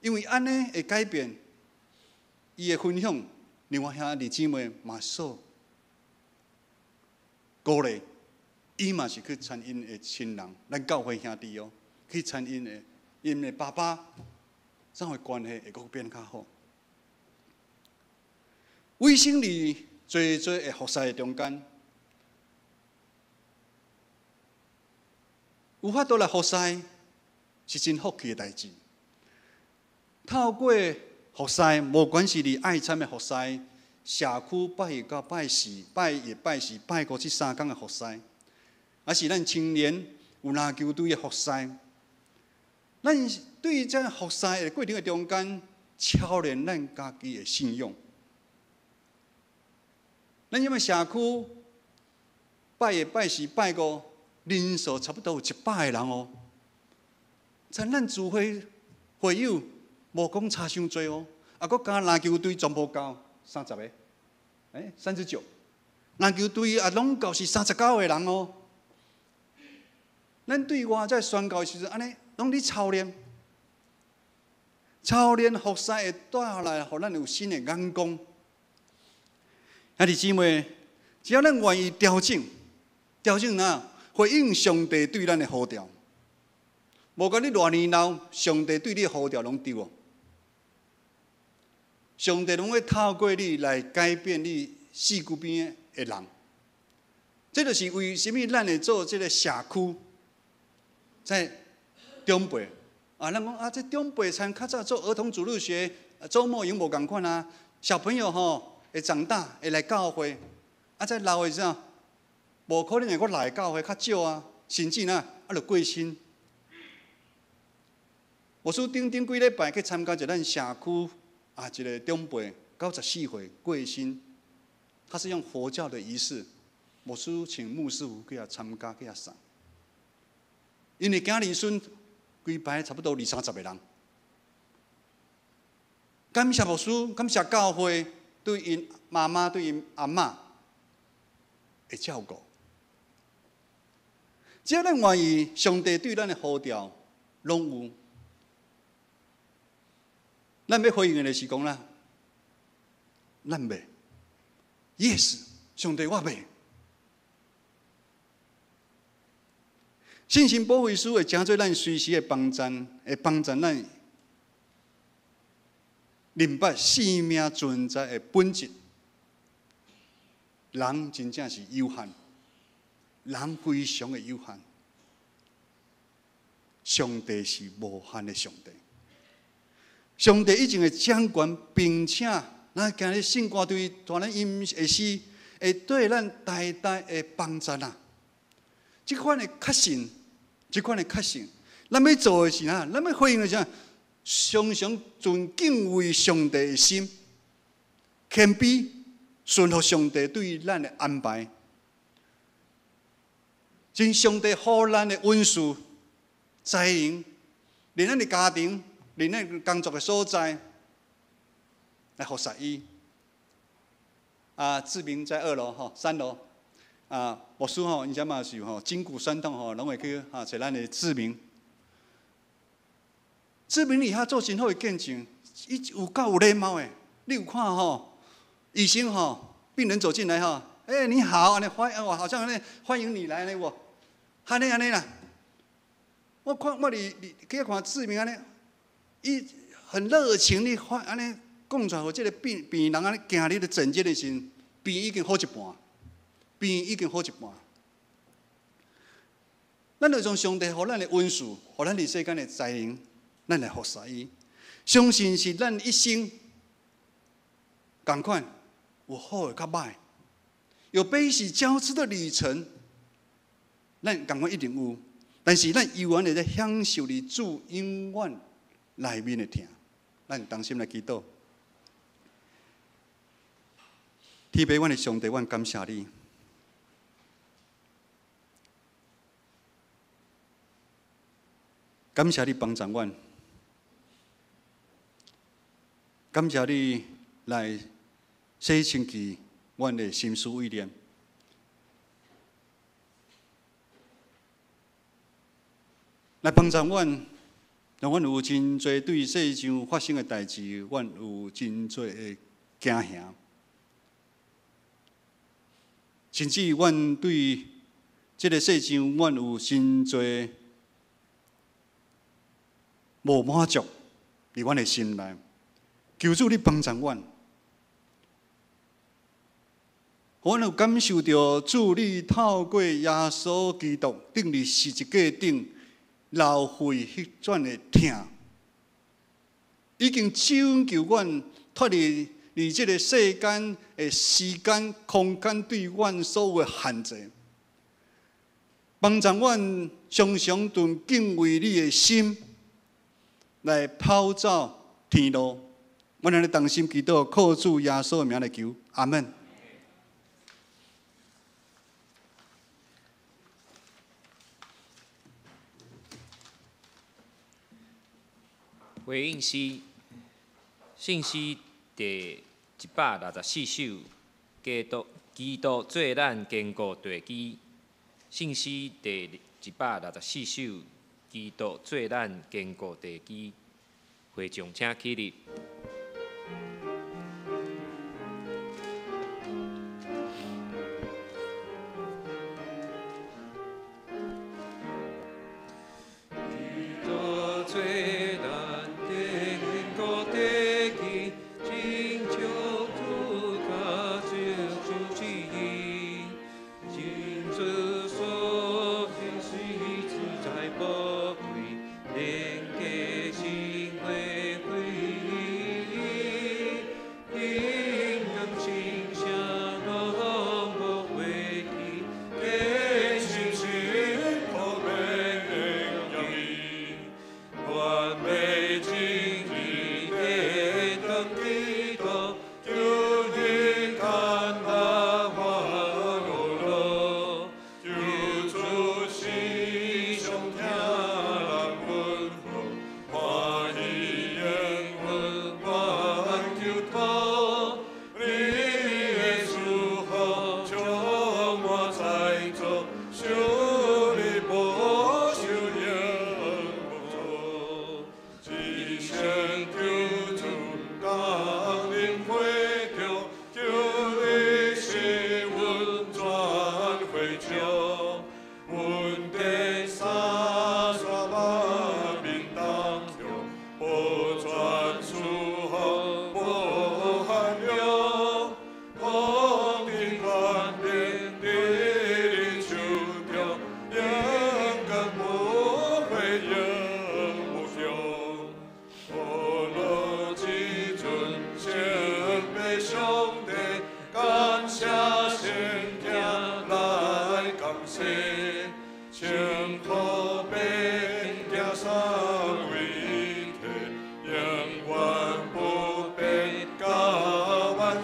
因为安尼会改变，伊的分享，另外兄弟姊妹嘛受鼓励，伊嘛是去参因的亲人，咱教会兄弟哦，去参因的爸爸，怎会关系会阁变较好？卫生里最的服侍的中间。有法度来服侍，是真福气的代志。透过服侍，无管是你爱参的服侍，社区拜一到拜四、拜一、拜四、拜五这3天的服侍，还是咱青年有篮球队的服侍，咱对这服侍的过程的中间，操练咱家己的信用。咱因为社区拜一、拜四、拜五。人数差不多有100个人哦，像咱聚会友无讲差伤多哦，佫加篮球队全部到30个，39，篮球队也拢到是39个人哦。咱对外在宣告的时阵，安尼拢咧操练服侍会带下来，互咱有新的眼光。兄弟姊妹，只要咱愿意调整哪？回应上帝对咱的呼召，无管你偌年老，上帝对你的呼召拢对哦。上帝拢会透过你来改变你四周边的人。这就是为什么咱会做这个社区，在中辈咱讲这中辈参较早做儿童主日学，周末营无共款啊。小朋友会长大，会来教会，在老的时候。无可能会来教会较少啊，甚至就过身。牧师顶几礼拜去参加一咱社区一个长辈94岁过身，他是用佛教的仪式，牧师请牧师傅去遐参加去遐送，因为囝儿孙规排差不多20-30个人。感谢牧师，感谢教会对因妈妈、对因阿嬷的照顾。只要咱愿意，上帝对咱的呼召拢有。咱要回应的是讲啦，咱要 yes， 上帝我要。信心保惠师会诚做咱随时的帮衬，会帮助咱明白生命存在的本质。人真正是有限，人非常的有限。上帝是无限的上帝。上帝已经会掌权，并且咱今日圣歌对传咱音的诗，会对咱代代的帮助啊！这款的确信，这款的确信，咱要做的是啥？咱要回应的是啥？常常存敬畏上帝的心，谦卑顺服上帝对咱的安排。真上帝予咱的恩赐、才能，连咱的家庭。连咱工作的所在来服侍伊。志明在2楼3楼。牧师因遮嘛是有筋骨酸痛拢会去找咱的志明。志明伫遐做真好的见证，伊有够有礼貌的。你有看医生病人走进来你好，安尼好像安尼欢迎你来安尼无？安尼啦。我去看志明安尼。伊很热情，你安尼讲出来，互这个病人安尼行入的诊间的时候，病已经好一半，病已经好一半。咱就从上帝予咱的恩赐，予咱伫世间的才能，咱来服侍伊。相信是咱一生同款有好的较歹，有悲喜交织的旅程，咱同款一定有。但是咱永远会在享受伫主永远内面的听，咱同心来祈祷。天父，阮的上帝，阮感谢你，感谢你帮助阮，感谢你来洗清去阮的心思意念，来帮助阮。让阮有真侪对世上发生的代志，阮有真侪的惊吓，甚至阮对这个世上，阮有真侪无满足伫阮的心内。求主你帮助阮，阮有感受到主你透过耶稣基督钉伫十字架顶。流血迄种的痛，已经拯救阮脱离这个世间的时间、空间对阮所有的限制，帮助阮常常存敬畏你的心来跑走天路。阮安尼同心祈祷，靠主耶稣的名来求，阿门。回应诗，信息第164首，基督做咱坚固地基。信息第164首，基督做咱坚固地基。会众请起立。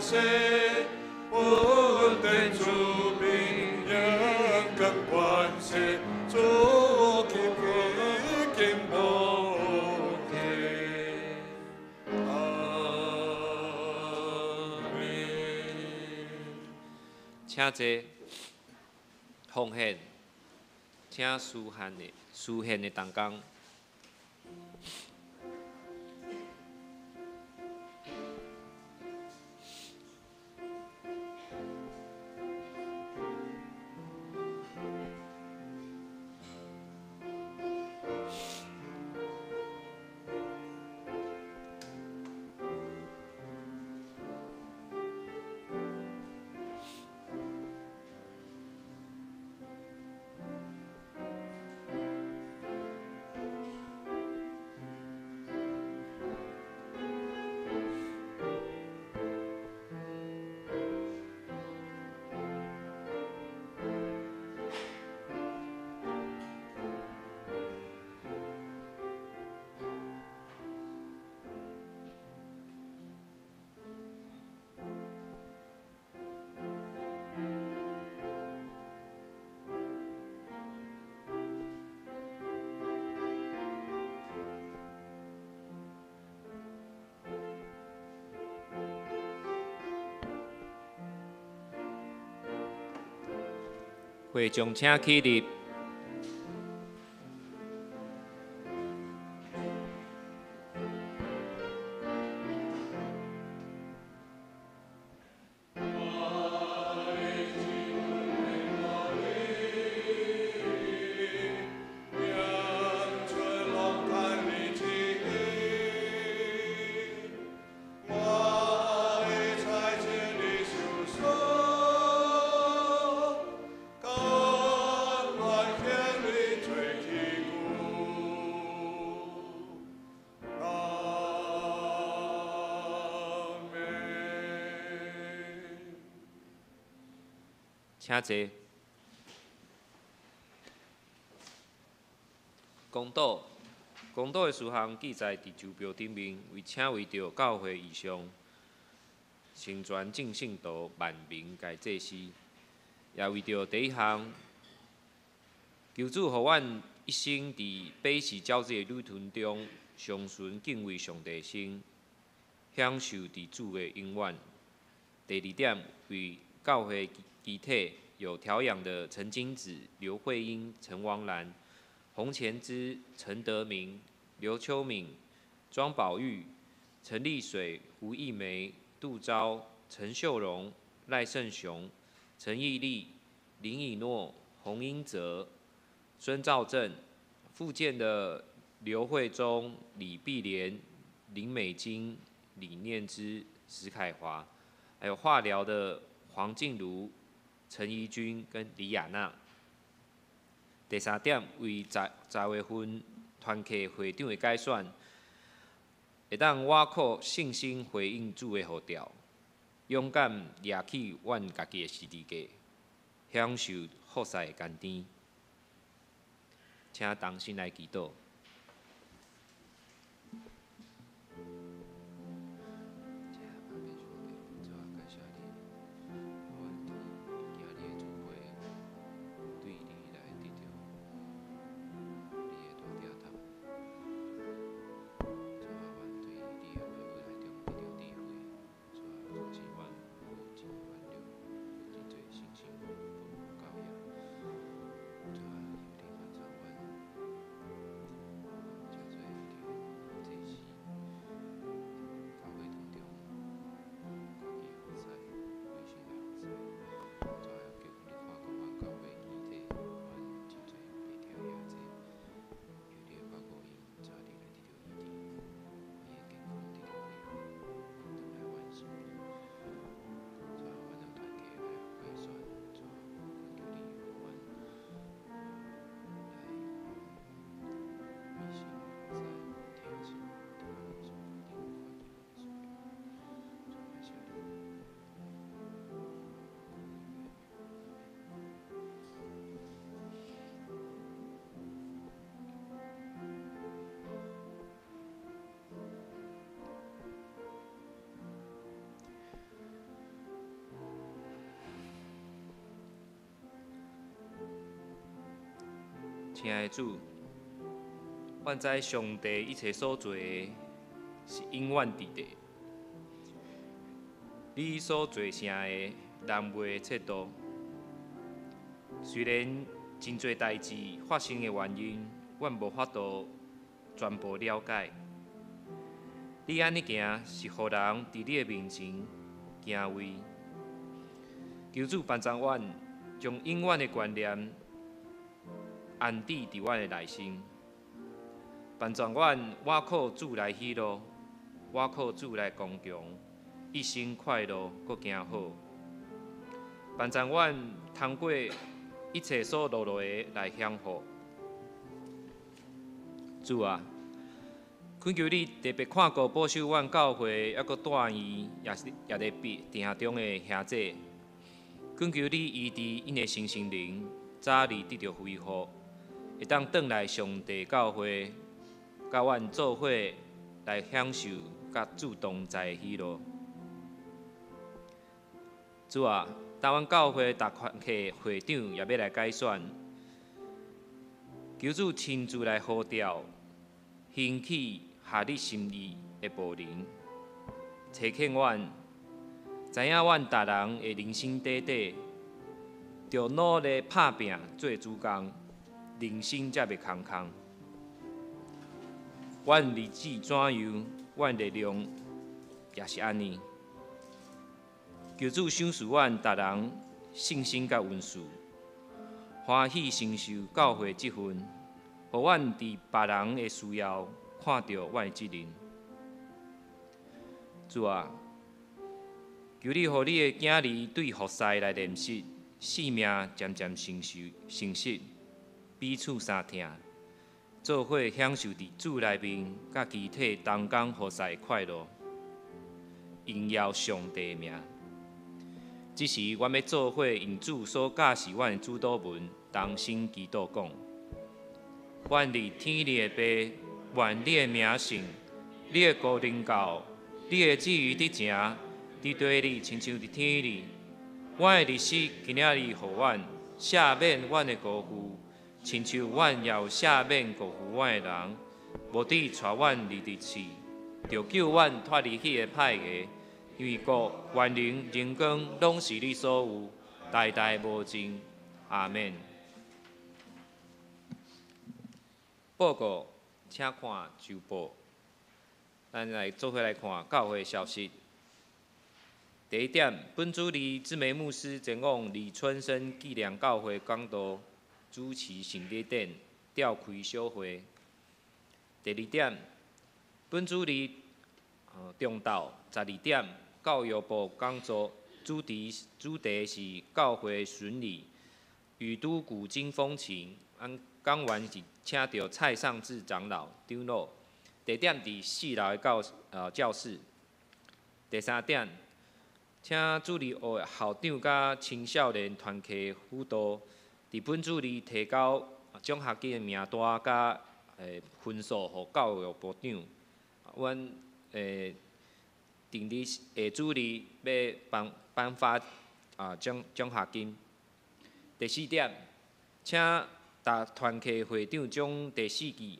世，稳定主名，阳光关系，主基已经无限。阿门。请坐，奉献，请书献的同工。会众请起立。请坐。公道的事项记载伫周标顶面，请为着教会以上成全正信徒万民该祭司，也为着第一项，求主互阮一生伫彼此交织的旅途中，常存敬畏上帝心，享受伫主的恩怨。第二点，为教会基体有调养的陈金子、刘慧英、陈王兰、洪前之、陈德明、刘秋敏、庄宝玉、陈丽水、胡义梅、杜昭、陈秀荣、赖胜雄、陈义立、林以诺、洪英泽、孙兆正，复健的刘慧忠、李碧莲、林美金、李念之、石凯华，还有化疗的黄静茹、陈怡君跟李雅娜。第三点，为10月份团契会长的改选，会当挖靠信心回应主的呼召，勇敢举起阮家己的十字架，享受服侍的甘甜。请同心来祈祷。亲爱的主，愿知上帝一切所做的是永远伫地。你所做成的难袂测度。虽然真侪代志发生的原因，阮无法度全部了解。你安尼行，是互人伫你的面前敬畏。求主帮助阮，将永远的观念安置伫阮的内心，帮助阮我靠主来喜乐，我靠主来刚强，一生快乐，搁行好。帮助阮通过一切所落落的来享福。主啊，恳求你特别看顾保守阮教会，还阁带伊也伫地下中的兄弟。恳求你医治因的身心灵，早日得到恢复，会当转来上帝教会，甲阮做伙来享受甲主同在的喜乐。主啊，当阮教会大团契会长也要来改选，求主亲自来呼召，兴起合你心意的步灵，提醒阮，知影阮逐人的人生短短，着努力拍拼做主工，人生才袂空空。阮日子怎样，阮力量也是安尼。求主赏赐阮逐人信心甲运数，欢喜承受教会这份，互阮伫别人的需要看到阮的责任。主啊，求你，互你的囝儿对服侍来练习，性命渐渐成熟，彼此相听，做伙享受伫主内面，甲肢体同工服侍的快乐，荣耀上帝的名。这时，阮要做伙用主所教示阮的主祷文，同心祈祷讲：愿伫天里的爸，愿你的名圣，你的国临到，你的旨意伫正，伫地里亲像伫天里。阮的日子今仔日互阮赦免阮的过负，亲像阮也有赦免过负阮的人，无伫带阮入地狱，着救阮脱离迄个歹个。因为国、权能、荣光，拢是你所有，代代无尽。阿免。报告，请看周报。咱来做伙来看教会消息。第一点，本主理知梅牧师前往李春生纪念教会讲道，主持圣礼典，召开小会。第二点，本主理中昼12点，教育部讲座主题是教会巡礼，雨都古今风情。讲完是请到蔡尚志长老长老。地点伫4楼的教室。第三点，请助理校长甲青少年团契辅导，伫本主理提交奖学金的名单甲分数，予教育部长。阮定日下主理要颁发奖学金。第四点，请大团契会长将第4季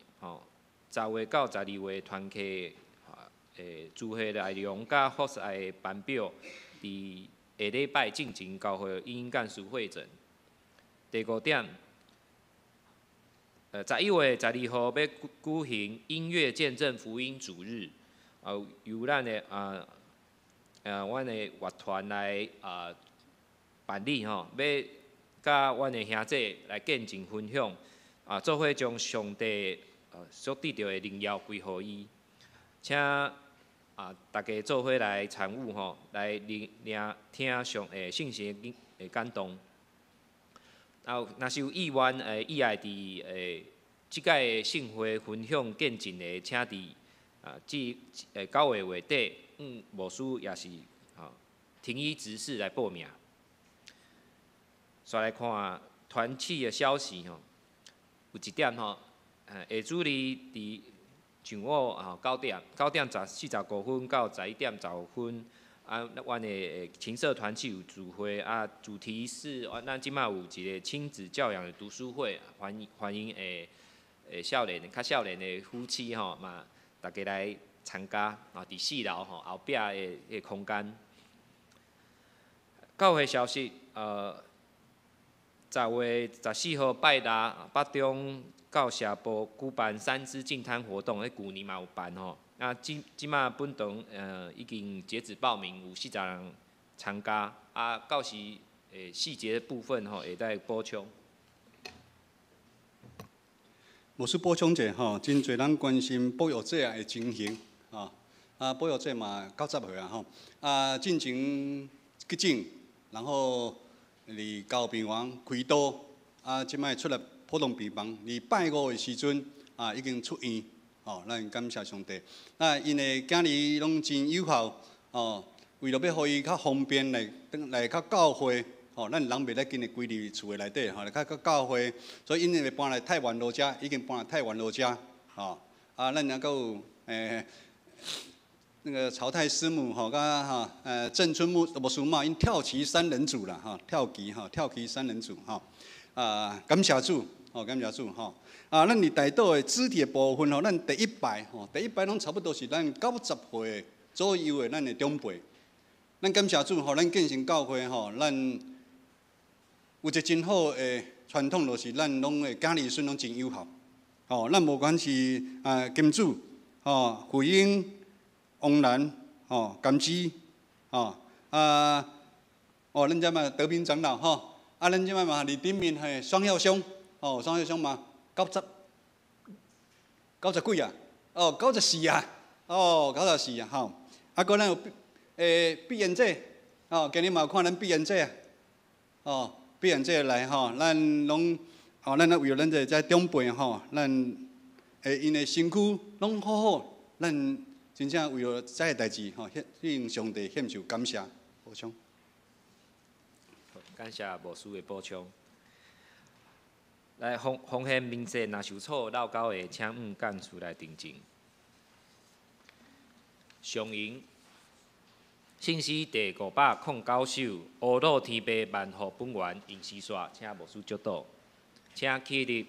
10月到12月团契主会内容甲复赛的班表，伫下礼拜进行交会因干事会诊。第5点，11月12号要举行音乐见证福音主日，由咱的阮的乐团来办理吼，要甲阮的兄弟来见证分享，做伙将上帝所得到的荣耀归予伊，请大家做伙来参与吼，来听上信息的感动。若是有意愿意爱伫即届的盛会分享见证的，请伫至9月月底，牧师也是停医执事来报名。再来看团契的消息吼，有一点吼，下主理伫上午9点，9点45分到11点15分，啊，阮的青社团契有聚会啊，主题是咱即马有一个亲子教养的读书会，欢迎少年较少年的夫妻吼嘛，大家来参加啊，伫4楼吼后壁的空间。教会消息10月14号拜六，北中教社部举办3支净滩活动，去年嘛有办吼。啊，即马本堂已经截止报名，有40人参加。啊，到时细节的部分吼，会再补充。牧师补充一下吼，真侪人关心保育者的情形吼，啊，保育者嘛90岁啊吼，啊，进前急诊，然后离高病房开刀，啊，即摆出来普通病房，离拜5的时阵啊，已经出院。哦，咱感谢上帝。那因的囝儿拢真友好，哦，为了要互伊较方便来较教会，哦，咱人袂来紧的规伫厝的内底，吼，来较教会，所以因会搬来太原路遮，已经搬来太原路遮，哦，啊，咱还阁有那个曹太师母吼，甲郑春牧师嘛，因跳旗3人组啦，哈，跳旗3人组，哈，啊，感谢主，哦，感谢主，吼。啊，咱伫大岛的肢体的部分吼，咱第1排吼，第1排拢差不多是咱90岁左右的咱的长辈。咱感谢主吼，咱建成教会吼，咱有一个真好的传统，就是咱拢的囝儿孙拢真友好。吼，咱无管是金主吼、慧英、王兰吼、甘枝吼咱即嘛德明长老吼，咱即摆嘛伫顶面嘿双孝兄吼，双孝兄嘛。90几啊，94啊，94啊，吼。啊，搁咱有毕业者，哦，今日嘛有看咱毕业者啊，哦，毕业者来吼，咱拢，哦，咱为了咱这长辈吼，咱因的身躯拢好好，咱真正为了这个代志吼，向上帝献上感谢，补充。感谢牧师的补充。来，奉献民事若受错闹交的，请干出来订正。上营信息第509首，乌鲁天父万福本源应时煞，请牧师接导，请起立。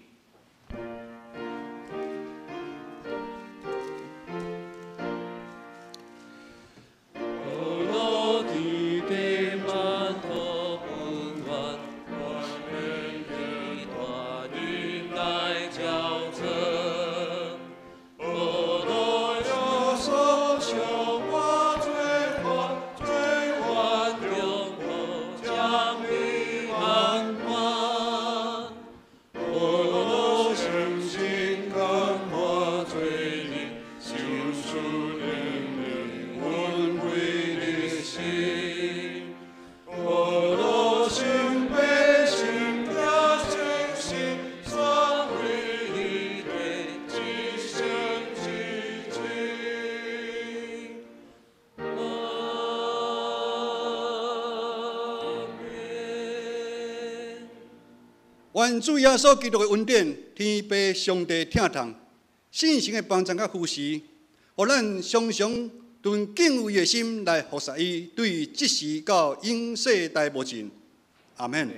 愿主耶稣基督的恩典、天父上帝疼痛、信心的帮助甲扶持，互咱常常存敬畏的心来服侍伊，对即时到永世代无尽。阿门。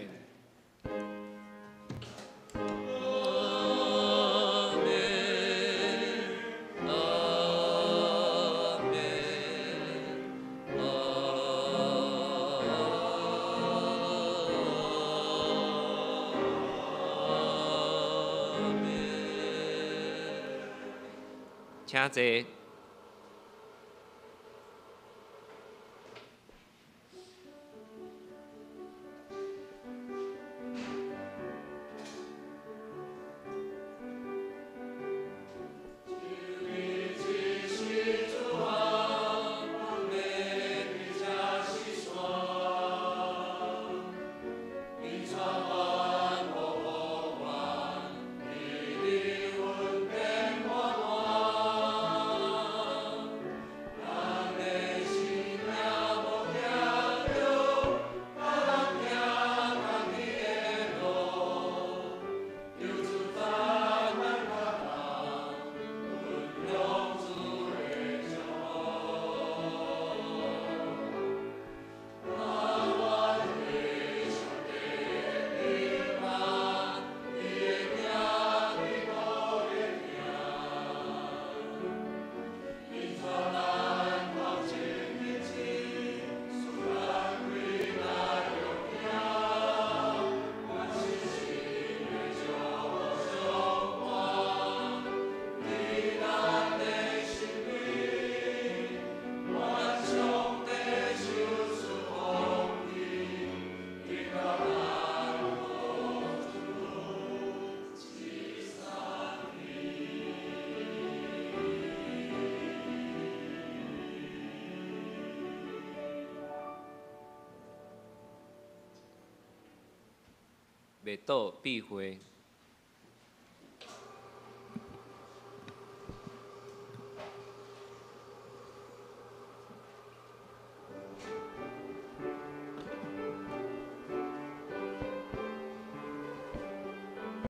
请坐。袂倒必毁。